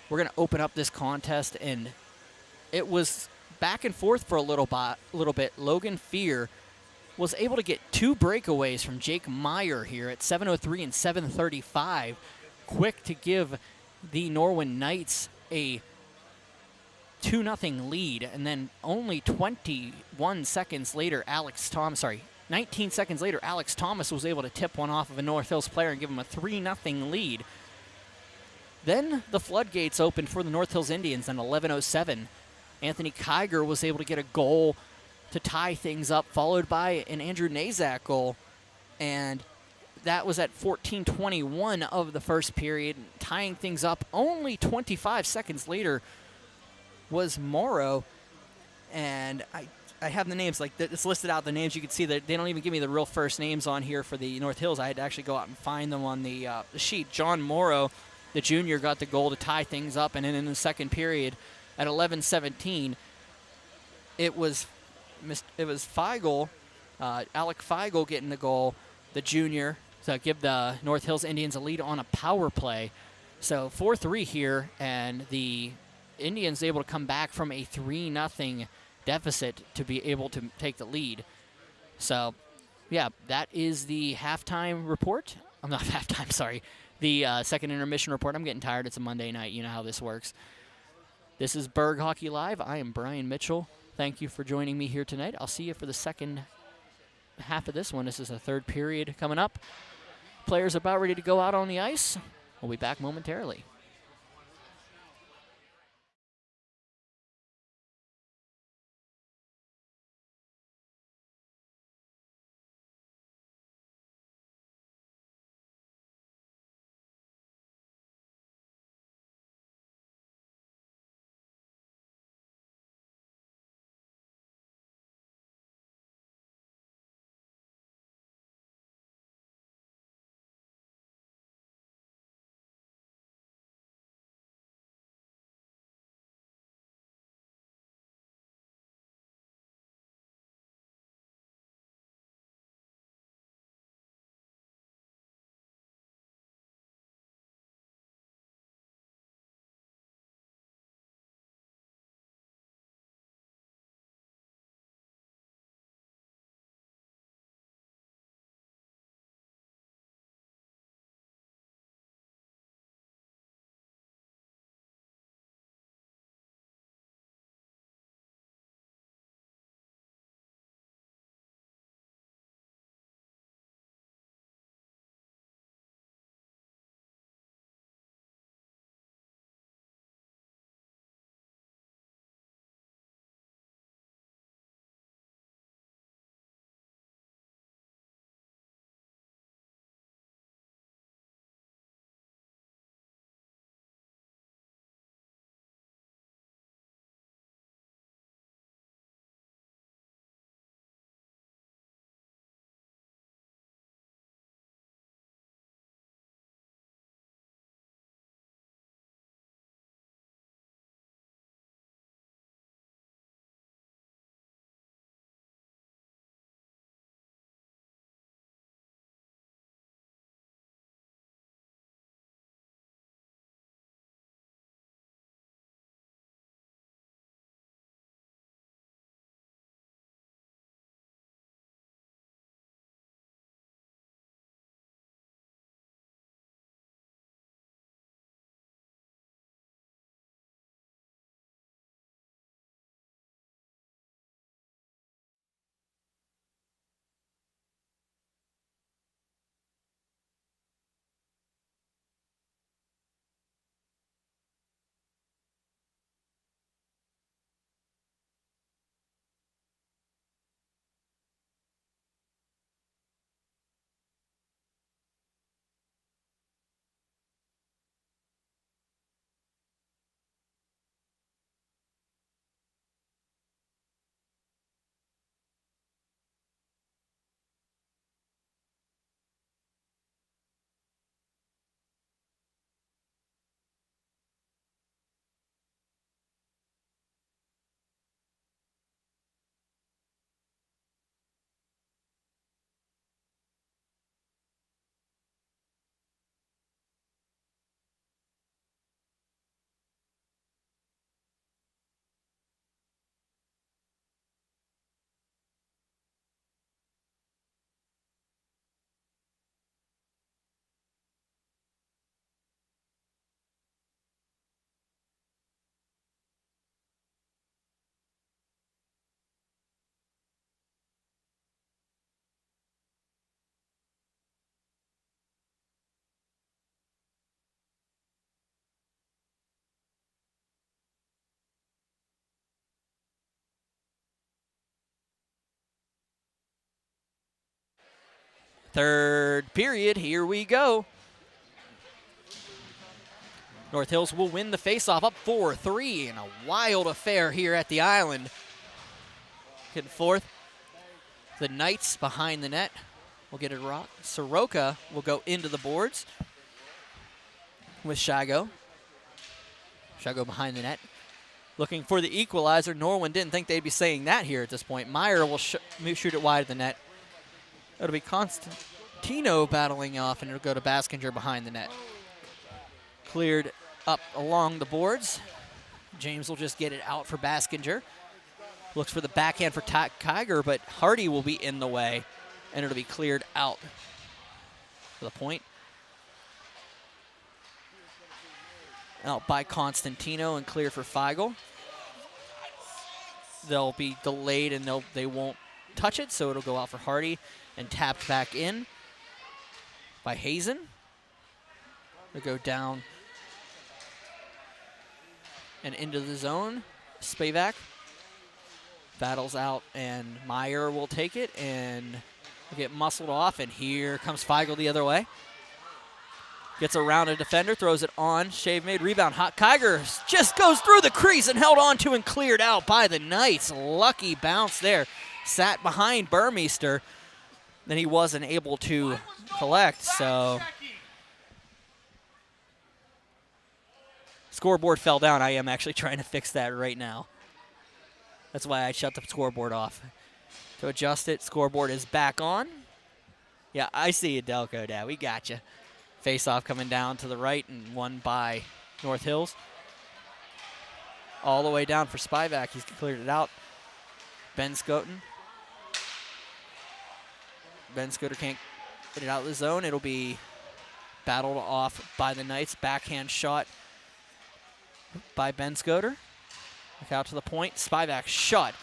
we're going to open up this contest, and it was back and forth for a little bit. Logan Fear was able to get 2 breakaways from Jake Meyer here at 7:03 and 7:35, quick to give the Norwin Knights a 2-0 lead, and then only 19 seconds later, Alex Thomas was able to tip one off of a North Hills player and give him a 3-0 lead. Then the floodgates opened for the North Hills Indians on 11:07. Anthony Kiger was able to get a goal to tie things up, followed by an Andrew Nazak goal, and that was at 14:21 of the first period, tying things up. Only 25 seconds later was Morrow, and I have the names, like it's listed out, the names. You can see that they don't even give me the real first names on here for the North Hills. I had to actually go out and find them on the sheet. John Morrow, the junior, got the goal to tie things up, and then in the second period at 11:17, it was Feigl, Alec Feigl getting the goal, the junior, to give the North Hills Indians a lead on a power play. So 4-3 here, and the Indians able to come back from a 3-0 deficit to be able to take the lead. So, yeah, that is the halftime report. I'm not halftime, sorry. The second intermission report. I'm getting tired. It's a Monday night. You know how this works. This is Burgh Hockey Live. I am Brian Mitchell. Thank you for joining me here tonight. I'll see you for the second half of this one. This is the third period coming up. Players about ready to go out on the ice. We'll be back momentarily. Third period, here we go. North Hills will win the faceoff, up 4-3 in a wild affair here at the Island. Getting fourth. The Knights behind the net will get a rock. Soroka will go into the boards with Shago. Shago behind the net. Looking for the equalizer. Norwin didn't think they'd be saying that here at this point. Meyer will shoot it wide of the net. It'll be Constantino battling off, and it'll go to Baskinger behind the net. Cleared up along the boards. James will just get it out for Baskinger. Looks for the backhand for Kiger, but Hardy will be in the way, and it'll be cleared out to the point. Out by Constantino and clear for Feigl. They'll be delayed and they won't touch it, so it'll go out for Hardy and tapped back in by Hazen. They'll go down and into the zone. Spivak battles out, and Meyer will take it and get muscled off, and here comes Feigl the other way. Gets around a defender, throws it on. Shave made rebound. Hot Kiger just goes through the crease and held on to and cleared out by the Knights. Lucky bounce there. Sat behind Burmeister. Then he wasn't able to collect, so. Scoreboard fell down. I am actually trying to fix that right now. That's why I shut the scoreboard off. To adjust it, scoreboard is back on. Yeah, I see you, Delco Dad. We got you. Face-off coming down to the right and won by North Hills. All the way down for Spivak. He's cleared it out. Ben Skoten. Ben Skoter can't get it out of the zone. It'll be battled off by the Knights. Backhand shot by Ben Skoter. Look out to the point. Spivak shot.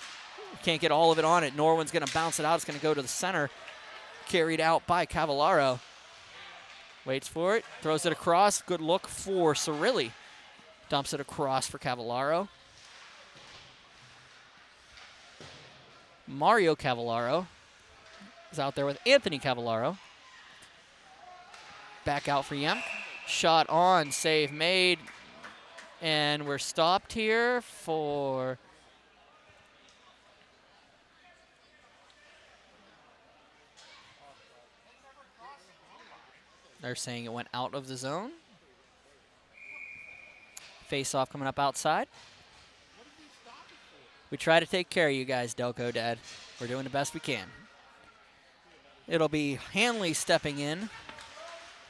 Can't get all of it on it. Norwin's going to bounce it out. It's going to go to the center. Carried out by Cavallaro. Waits for it. Throws it across. Good look for Cirilli. Dumps it across for Cavallaro. Mario Cavallaro is out there with Anthony Cavallaro. Back out for Yemp. Shot on. Save made. And we're stopped here for... They're saying it went out of the zone. Face-off coming up outside. We try to take care of you guys, Delco Dad. We're doing the best we can. It'll be Hanley stepping in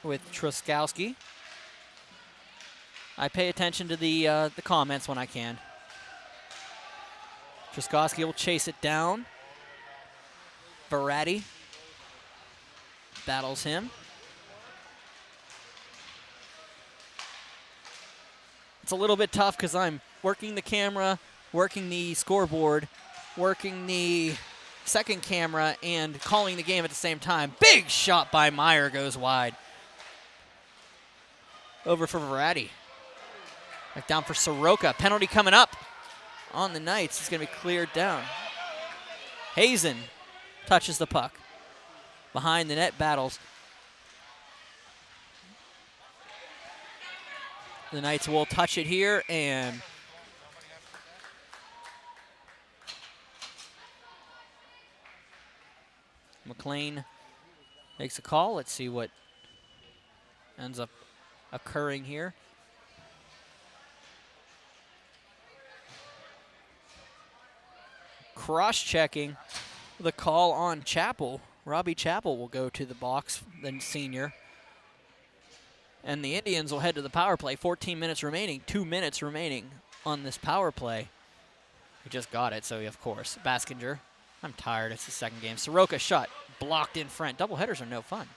with Truskowski. I pay attention to the comments when I can. Truskowski will chase it down. Baratti battles him. It's a little bit tough because I'm working the camera, working the scoreboard, working the second camera, and calling the game at the same time. Big shot by Meyer goes wide. Over for Baratti. Back down for Soroka. Penalty coming up on the Knights. It's going to be cleared down. Hazen touches the puck. Behind the net battles. The Knights will touch it here, and McLean makes a call. Let's see what ends up occurring here. Cross-checking the call on Chappell. Robbie Chappell will go to the box, the senior. And the Indians will head to the power play. 14 minutes remaining, 2 minutes remaining on this power play. We just got it, so of course. Baskinger, I'm tired, it's the second game. Soroka shot, blocked in front. Doubleheaders are no fun.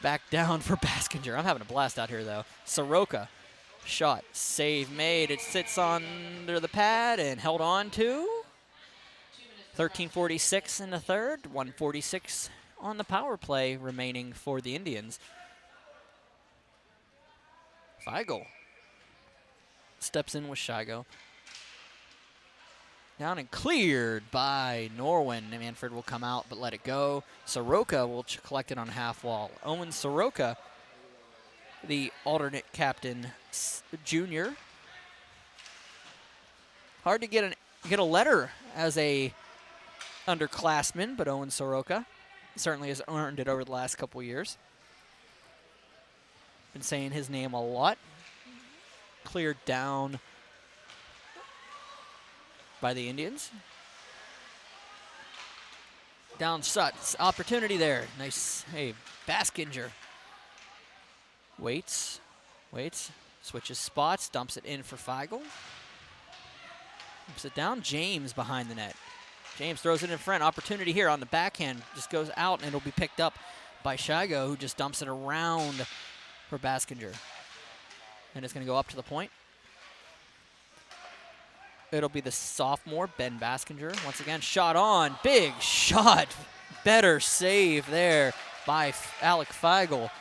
Back down for Baskinger. I'm having a blast out here, though. Soroka, shot, save made. It sits under the pad and held on to. 13:46 in the third, 1:46 on the power play remaining for the Indians. Feigl steps in with Shago. Down and cleared by Norwin. Manfred will come out but let it go. Soroka will collect it on half wall. Owen Soroka, the alternate captain junior. Hard to get a letter as a underclassman, but Owen Soroka certainly has earned it over the last couple years. Been saying his name a lot. Cleared down by the Indians. Down shot, opportunity there. Nice, hey, Baskinger. Waits, switches spots, dumps it in for Feigl. Dumps it down, James behind the net. James throws it in front, opportunity here on the backhand. Just goes out and it'll be picked up by Shigo, who just dumps it around for Baskinger. And it's gonna go up to the point. It'll be the sophomore, Ben Baskinger. Once again, shot on. Big shot. Better save there by Alec Feigl.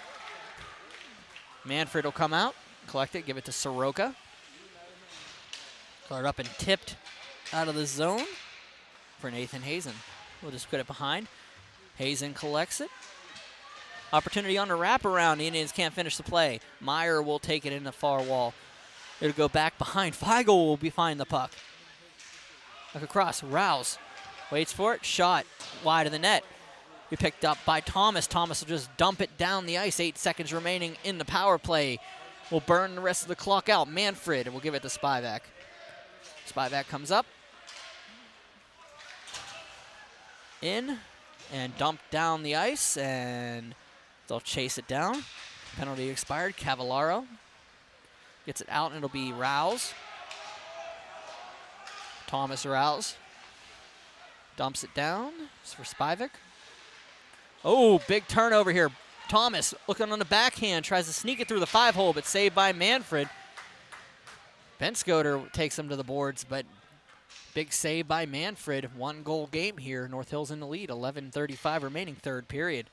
Manfred will come out, collect it, give it to Soroka. Cleared up and tipped out of the zone for Nathan Hazen. We'll just put it behind. Hazen collects it. Opportunity on the wraparound. The Indians can't finish the play. Meyer will take it in the far wall. It'll go back behind. Feigl will be behind the puck. Look across. Rouse waits for it. Shot wide of the net. Be picked up by Thomas. Thomas will just dump it down the ice. 8 seconds remaining in the power play. Will burn the rest of the clock out. Manfred will give it to Spivak. Spivak comes up. In and dumped down the ice, and they'll chase it down. Penalty expired. Cavallaro gets it out, and it'll be Rouse. Thomas Rouse dumps it down. It's for Spivak. Oh, big turnover here. Thomas looking on the backhand, tries to sneak it through the 5-hole, but saved by Manfred. Ben Scoter takes him to the boards, but big save by Manfred. 1-goal game here. North Hill's in the lead. 11:35 remaining, third period.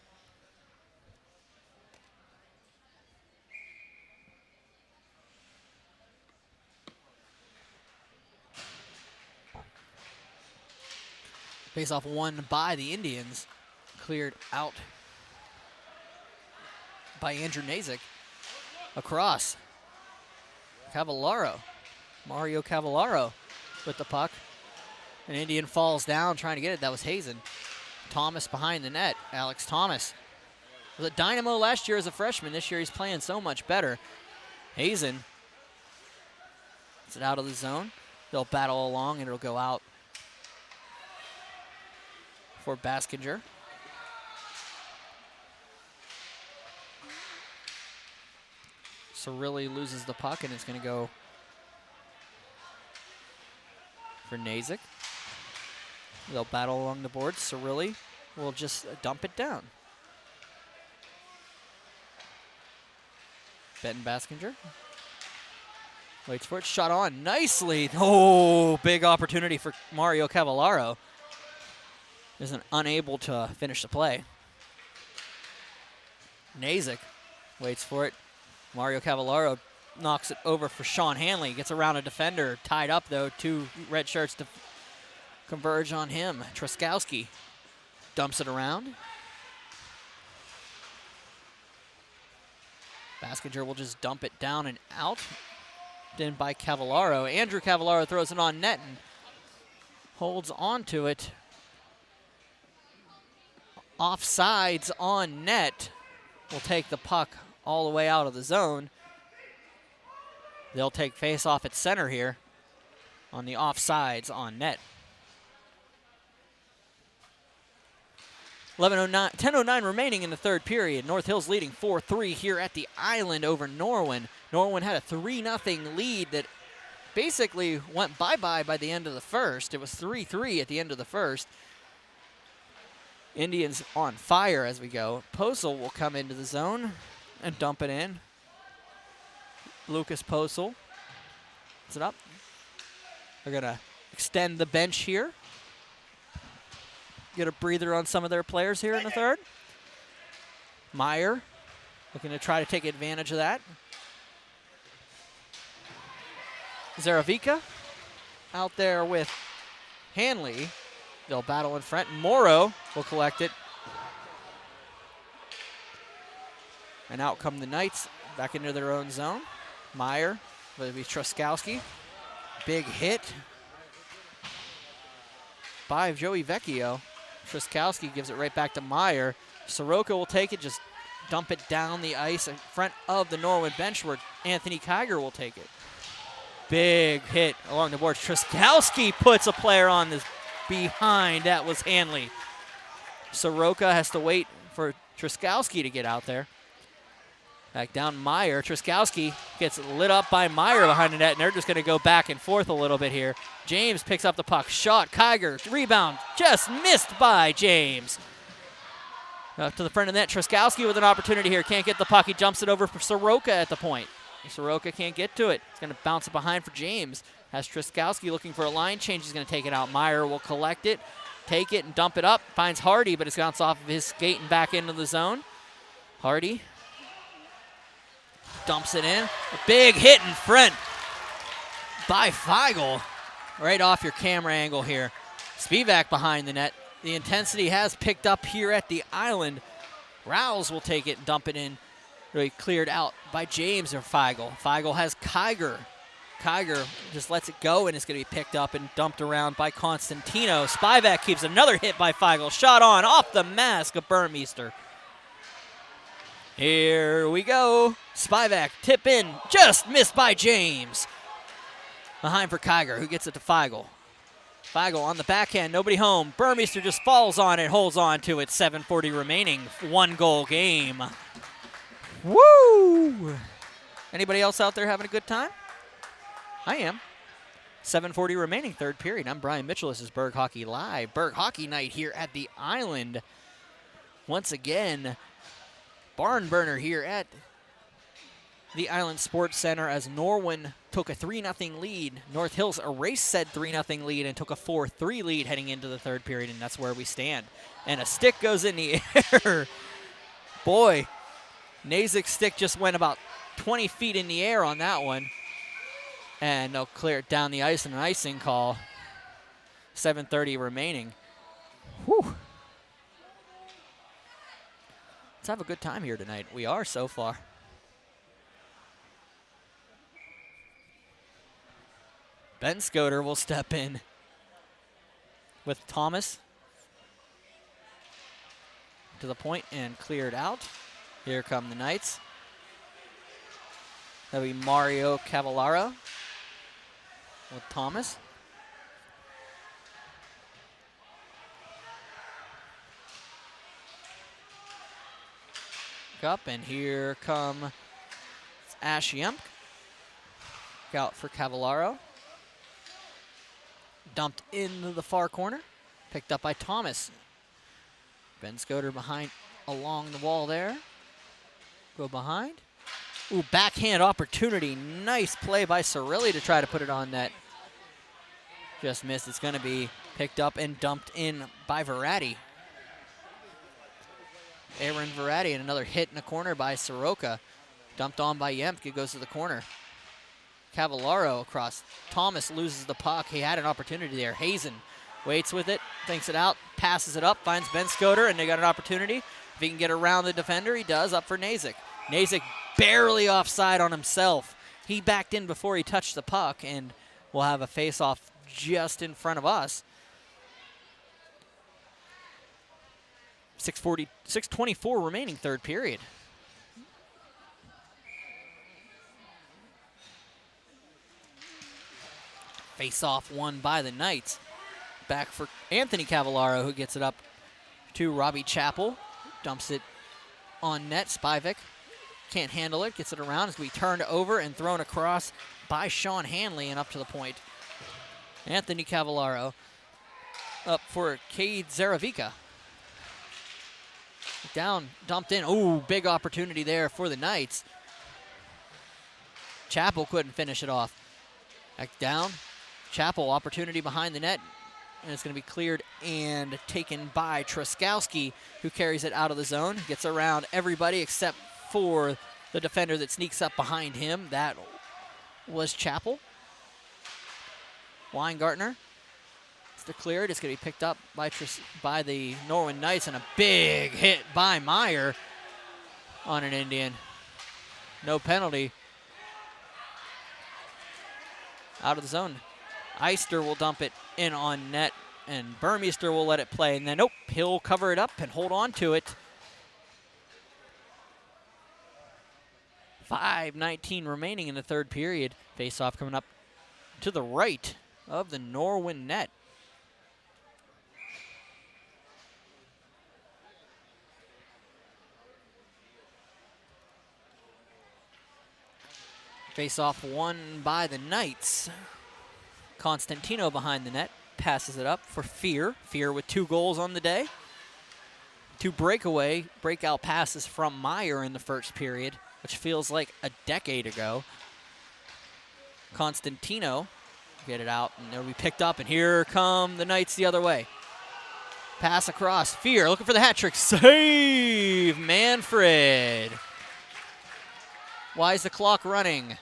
Face-off won by the Indians. Cleared out by Andrew Nazik. Across. Cavallaro. Mario Cavallaro with the puck. An Indian falls down trying to get it. That was Hazen. Thomas behind the net. Alex Thomas was at Dynamo last year as a freshman. This year he's playing so much better. Hazen gets it out of the zone. They'll battle along and it'll go out for Baskinger. Cirilli loses the puck and it's going to go for Nazik. They'll battle along the boards. Cirilli will just dump it down. Benton Baskinger waits for it. Shot on nicely. Oh, big opportunity for Mario Cavallaro. Isn't unable to finish the play. Nazik waits for it. Mario Cavallaro knocks it over for Sean Hanley. Gets around a defender. Tied up, though. 2 red shirts to converge on him. Truskowski dumps it around. Baskinger will just dump it down and out. Then by Cavallaro. Andrew Cavallaro throws it on net and holds on to it. Offsides on net. Will take the puck all the way out of the zone. They'll take face-off at center here on the offsides on net. 10:09 remaining in the third period. North Hill's leading 4-3 here at the Island over Norwin. Norwin had a 3-0 lead that basically went bye-bye by the end of the first. It was 3-3 at the end of the first. Indians on fire as we go. Posel will come into the zone and dump it in. Lucas Posel. Is it up? They're going to extend the bench here. Get a breather on some of their players here in the third. Meyer looking to try to take advantage of that. Zaravica out there with Hanley. They'll battle in front. Morrow will collect it. And out come the Knights back into their own zone. Meyer, whether it be Truskowski. Big hit by Joey Vecchio. Truskowski gives it right back to Meyer. Soroka will take it, just dump it down the ice in front of the Norwin bench where Anthony Kiger will take it. Big hit along the boards. Truskowski puts a player on this behind. That was Hanley. Soroka has to wait for Truskowski to get out there. Back down Meyer. Truskowski gets lit up by Meyer behind the net, and they're just going to go back and forth a little bit here. James picks up the puck. Shot. Kiger. Rebound. Just missed by James. Up to the front of the net. Truskowski with an opportunity here. Can't get the puck. He jumps it over for Soroka at the point. Soroka can't get to it. He's going to bounce it behind for James. Has Truskowski looking for a line change. He's going to take it out. Meyer will collect it, take it, and dump it up. Finds Hardy, but it's bounced off of his skate and back into the zone. Hardy dumps it in. A big hit in front by Feigl. Right off your camera angle here. Spivak behind the net. The intensity has picked up here at the island. Rouse will take it and dump it in. Really cleared out by James or Feigl. Feigl has Kiger. Kiger just lets it go, and it's going to be picked up and dumped around by Constantino. Spivak keeps another hit by Feigl. Shot on off the mask of Burmeister. Here we go. Spivak, tip in, just missed by James. Behind for Kiger, who gets it to Feigl. Feigl on the backhand, nobody home. Burmeister just falls on it, holds on to it. 7:40 remaining, 1-goal game. Woo! Anybody else out there having a good time? I am. 7:40 remaining, third period. I'm Brian Mitchell. This is Burgh Hockey Live. Burgh Hockey Night here at the Island. Once again, barn burner here at the Island Sports Center as Norwin took a 3-0 lead. North Hills erased said 3-0 lead and took a 4-3 lead heading into the third period, and that's where we stand. And a stick goes in the air. Boy, Nazik's stick just went about 20 feet in the air on that one. And they'll clear it down the ice, and an icing call. 7:30 remaining. Whew. Let's have a good time here tonight. We are so far. Ben Scoter will step in with Thomas to the point and cleared out. Here come the Knights. That'll be Mario Cavallaro with Thomas. Up, and here come Ash Yemp. Out for Cavallaro. Dumped into the far corner. Picked up by Thomas. Ben Scoter behind along the wall there. Go behind. Ooh, backhand opportunity. Nice play by Cirilli to try to put it on net. Just missed. It's going to be picked up and dumped in by Verratti. Aaron Verratti, and another hit in the corner by Soroka. Dumped on by Yemp. It goes to the corner. Cavallaro across. Thomas loses the puck. He had an opportunity there. Hazen waits with it, thinks it out, passes it up, finds Ben Scoter, and they got an opportunity. If he can get around the defender, he does. Up for Nazik. Nazik barely offside on himself. He backed in before he touched the puck, and we'll have a face-off just in front of us. 6:24 remaining, third period. Face-off won by the Knights. Back for Anthony Cavallaro, who gets it up to Robbie Chappell. Dumps it on net. Spivak can't handle it. Gets it around. It's going to be turned over and thrown across by Sean Hanley and up to the point. Anthony Cavallaro up for Cade Zaravica. Down, dumped in. Ooh, big opportunity there for the Knights. Chappell couldn't finish it off. Back down. Chappell, opportunity behind the net. And it's going to be cleared and taken by Truskowski, who carries it out of the zone. Gets around everybody except for the defender that sneaks up behind him. That was Chappell. Weingartner to clear it. It's going to be picked up by the Norwin Knights, and a big hit by Meyer on an Indian. No penalty. Out of the zone. Eister will dump it in on net, and Burmeister will let it play. And then, nope, he'll cover it up and hold on to it. 5:19 remaining in the third period. Face-off coming up to the right of the Norwin net. Face-off won by the Knights. Constantino behind the net, passes it up for Fear. Fear with 2 goals on the day. 2 breakout passes from Meyer in the first period, which feels like a decade ago. Constantino get it out, and it'll be picked up, and here come the Knights the other way. Pass across. Fear looking for the hat trick. Save Manfred. Why is the clock running?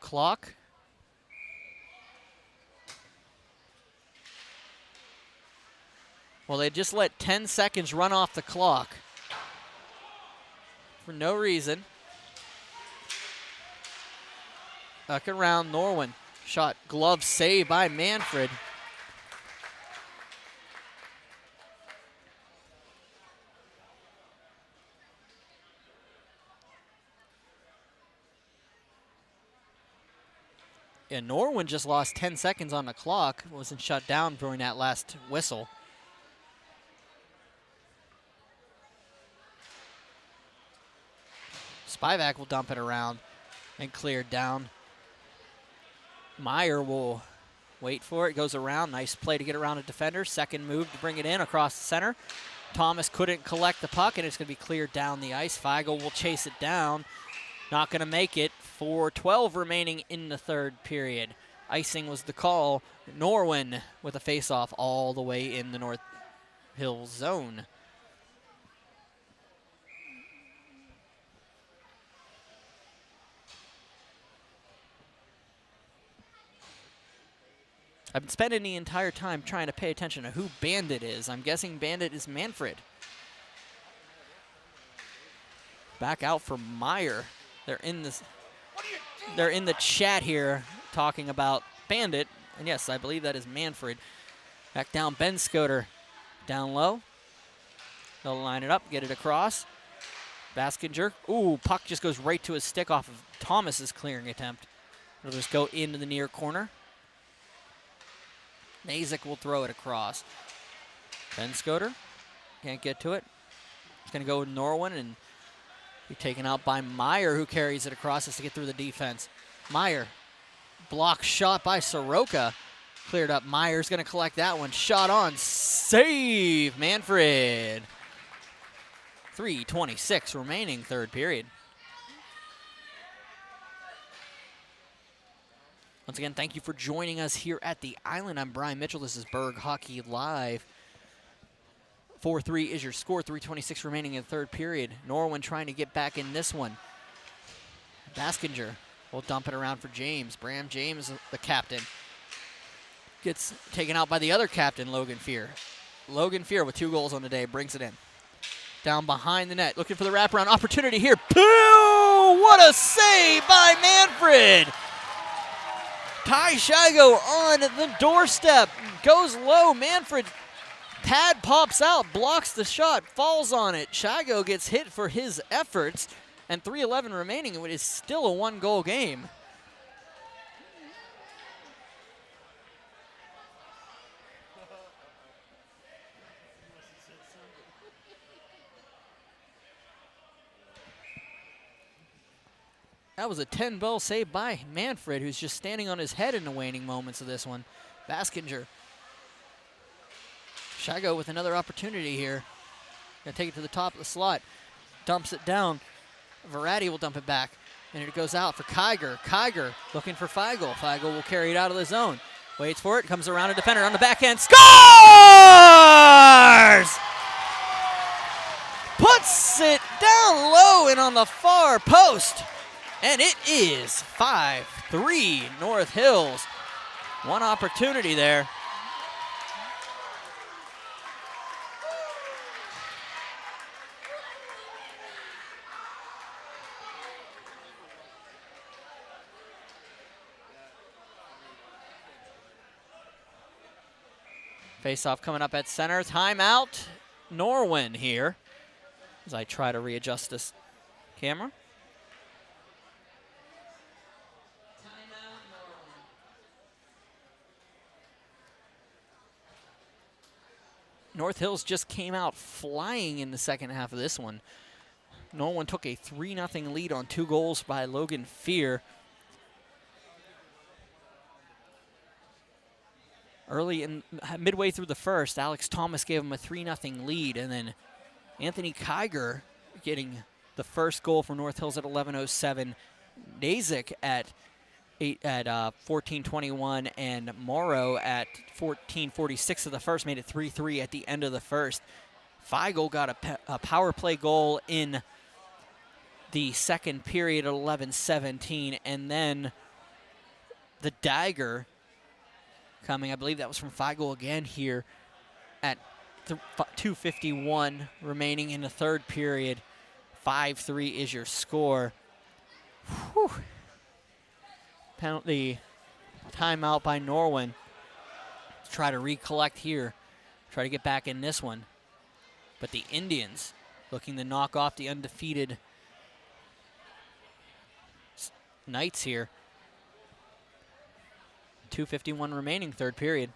Clock. Well, they just let 10 seconds run off the clock for no reason. Back around Norwin. Shot, glove save by Manfred. And Norwin just lost 10 seconds on the clock. Wasn't shut down during that last whistle. Spivak will dump it around and clear it down. Meyer will wait for it. Goes around. Nice play to get around a defender. Second move to bring it in across the center. Thomas couldn't collect the puck, and it's going to be cleared down the ice. Feigl will chase it down. Not going to make it. 4:12 remaining in the third period. Icing was the call. Norwin with a face-off all the way in the North Hill zone. I've been spending the entire time trying to pay attention to who Bandit is. I'm guessing Bandit is Manfred. Back out for Meyer. They're in the chat here talking about Bandit, and yes, I believe that is Manfred. Back down, Ben Scoter down low. They'll line it up, get it across. Baskinger. Ooh, puck just goes right to his stick off of Thomas's clearing attempt. It'll just go into the near corner. Mazik will throw it across. Ben Scoter can't get to it. It's going to go with Norwin and be taken out by Meyer, who carries it across just to get through the defense. Meyer, block shot by Soroka. Cleared up. Meyer's going to collect that one. Shot on. Save Manfred. 3:26 remaining third period. Once again, thank you for joining us here at the Island. I'm Brian Mitchell. This is Burgh Hockey Live. 4-3 is your score. 3:26 remaining in the third period. Norwin trying to get back in this one. Baskinger will dump it around for James. Bram James, the captain, gets taken out by the other captain, Logan Fear. Logan Fear with 2 goals on the day brings it in. Down behind the net, looking for the wraparound opportunity here. Boo! What a save by Manfred! Ty Shigo on the doorstep. Goes low. Manfred pad pops out, blocks the shot, falls on it. Shigo gets hit for his efforts, and 3:11 remaining. It is still a 1-goal game. That was a 10-bell save by Manfred, who's just standing on his head in the waning moments of this one. Baskinger. Shigo with another opportunity here. Gonna take it to the top of the slot. Dumps it down. Verratti will dump it back. And it goes out for Kiger. Kiger looking for Feigl. Feigl will carry it out of the zone. Waits for it. Comes around a defender on the backhand. Scores! Puts it down low and on the far post. And it is 5-3 North Hills. One opportunity there. Face-off coming up at center. Timeout, Norwin here, as I try to readjust this camera. North Hills just came out flying in the second half of this one. Norwin took a 3-0 lead on 2 goals by Logan Fear. Early in midway through the first, Alex Thomas gave him a 3-0 lead, and then Anthony Kiger getting the first goal for North Hills at 11:07. Nazik at 14:21, and Morrow at 14:46 of the first made it 3-3 at the end of the first. Feigl got a power play goal in the second period at 11:17, and then the dagger coming, I believe that was from Feigl again here at 2:51 remaining in the third period. 5-3 is your score. Whew. Penalty timeout by Norwin. Let's try to recollect here. Try to get back in this one. But the Indians looking to knock off the undefeated Knights here. 2:51 remaining, third period.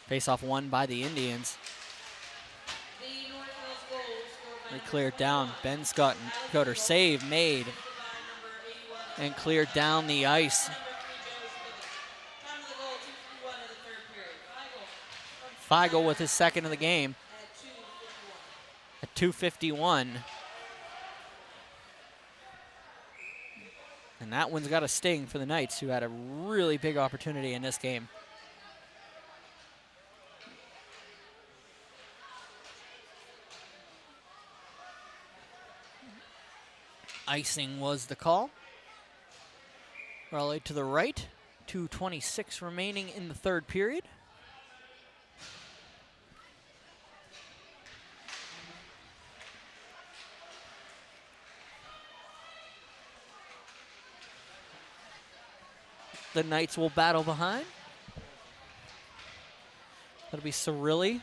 Face-off won by the Indians. They cleared down. Ben Scott save made and cleared down the ice. Feigl with his second of the game at 2:51. And that one's got a sting for the Knights, who had a really big opportunity in this game. Icing was the call. Raleigh to the right. 2:26 remaining in the third period. The Knights will battle behind. That'll be Cirilli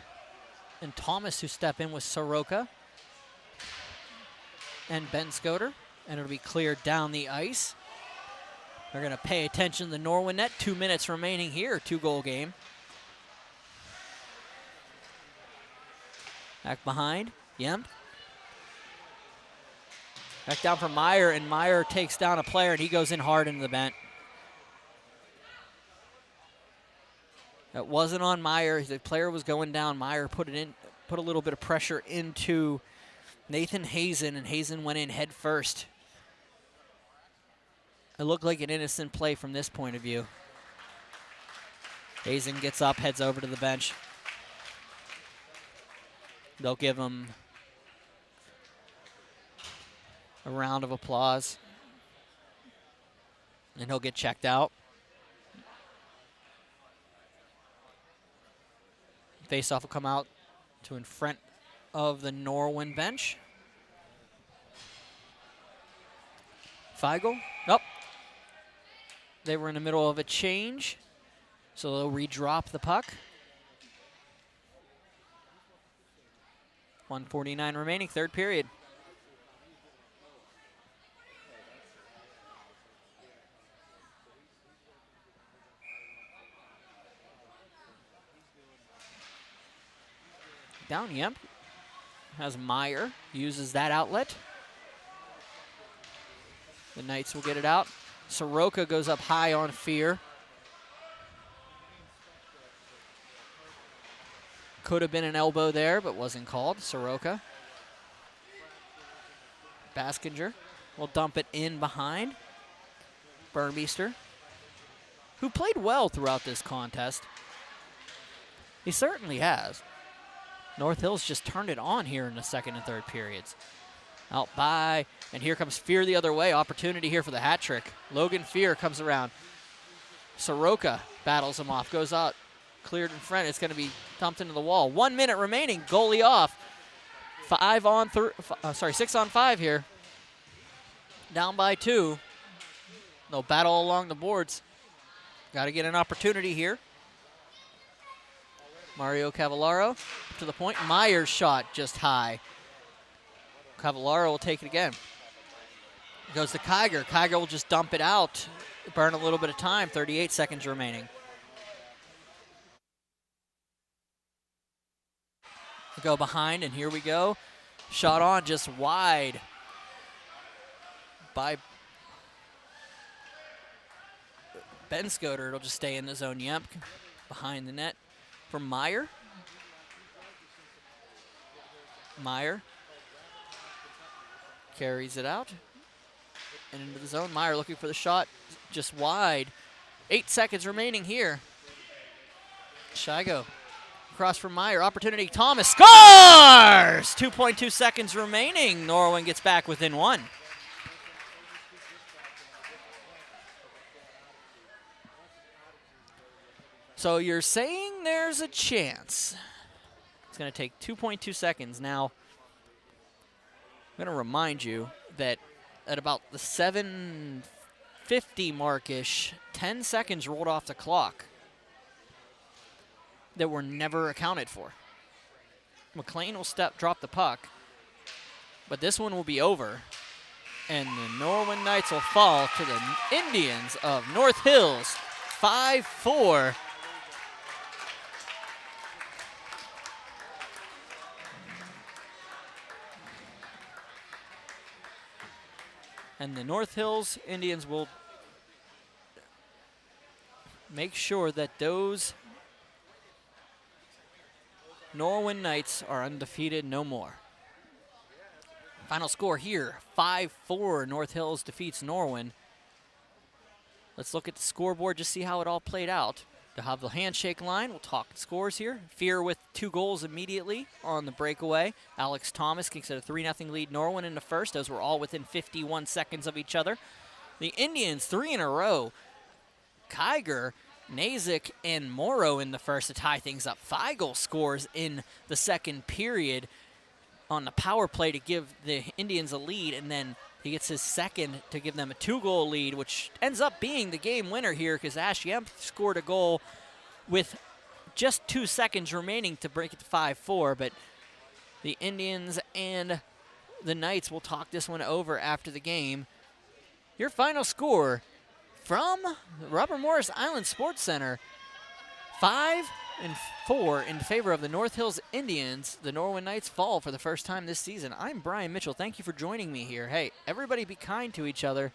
and Thomas who step in with Soroka and Ben Scoter, and it'll be cleared down the ice. They're going to pay attention to the Norwin net. 2 minutes remaining here, 2-goal game. Back behind, Yemp. Back down for Meyer, and Meyer takes down a player, and he goes in hard into the bench. That wasn't on Meyer. The player was going down. Meyer put a little bit of pressure into Nathan Hazen, and Hazen went in head first. It looked like an innocent play from this point of view. Hazen gets up, heads over to the bench. They'll give him a round of applause, and he'll get checked out. Face-off will come out to in front of the Norwin bench. Feigl, nope. They were in the middle of a change, so they'll redrop the puck. 1:49 remaining, third period. Down, Yemp. Has Meyer, uses that outlet. The Knights will get it out. Soroka goes up high on Fear. Could have been an elbow there, but wasn't called. Soroka. Baskinger will dump it in behind. Burmeister, who played well throughout this contest. He certainly has. North Hills just turned it on here in the second and third periods. Out by, and here comes Fear the other way. Opportunity here for the hat trick. Logan Fear comes around. Soroka battles him off, goes out, cleared in front. It's going to be dumped into the wall. 1 minute remaining, goalie off. 6 on 5 here. Down by 2. They'll battle along the boards. Got to get an opportunity here. Mario Cavallaro to the point. Myers' shot just high. Cavallaro will take it again. Goes to Kiger. Kiger will just dump it out. Burn a little bit of time. 38 seconds remaining. Go behind, and here we go. Shot on just wide by Ben Scoter. It'll just stay in the zone. Yemp behind the net for Meyer. Meyer carries it out and into the zone. Meyer looking for the shot just wide. 8 seconds remaining here. Shigo across from Meyer. Opportunity. Thomas scores! 2.2 seconds remaining. Norwin gets back within 1. So you're saying there's a chance. It's going to take 2.2 seconds. Now, I'm going to remind you that at about the 7:50 mark-ish, 10 seconds rolled off the clock that were never accounted for. McLean will drop the puck, but this one will be over, and the Norwin Knights will fall to the Indians of North Hills, 5-4. And the North Hills Indians will make sure that those Norwin Knights are undefeated no more. Final score here, 5-4. North Hills defeats Norwin. Let's look at the scoreboard, just see how it all played out. They'll have the handshake line. We'll talk scores here. Fear with 2 goals immediately on the breakaway. Alex Thomas kicks at a 3-0 lead. Norwin in the first. Those were all within 51 seconds of each other. The Indians, 3 in a row. Kiger, Nazik, and Morrow in the first to tie things up. Feigl scores in the second period on the power play to give the Indians a lead, and then he gets his second to give them a 2-goal lead, which ends up being the game winner here because Ash Yemp scored a goal with just 2 seconds remaining to break it to 5-4. But the Indians and the Knights will talk this one over after the game. Your final score from the Robert Morris Island Sports Center, 5-4 in favor of the North Hills Indians. The Norwin Knights fall for the first time this season. I'm Brian Mitchell. Thank you for joining me here. Hey, everybody be kind to each other.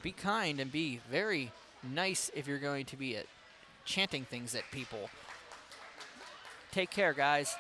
Be kind and be very nice if you're going to be chanting things at people. Take care, guys.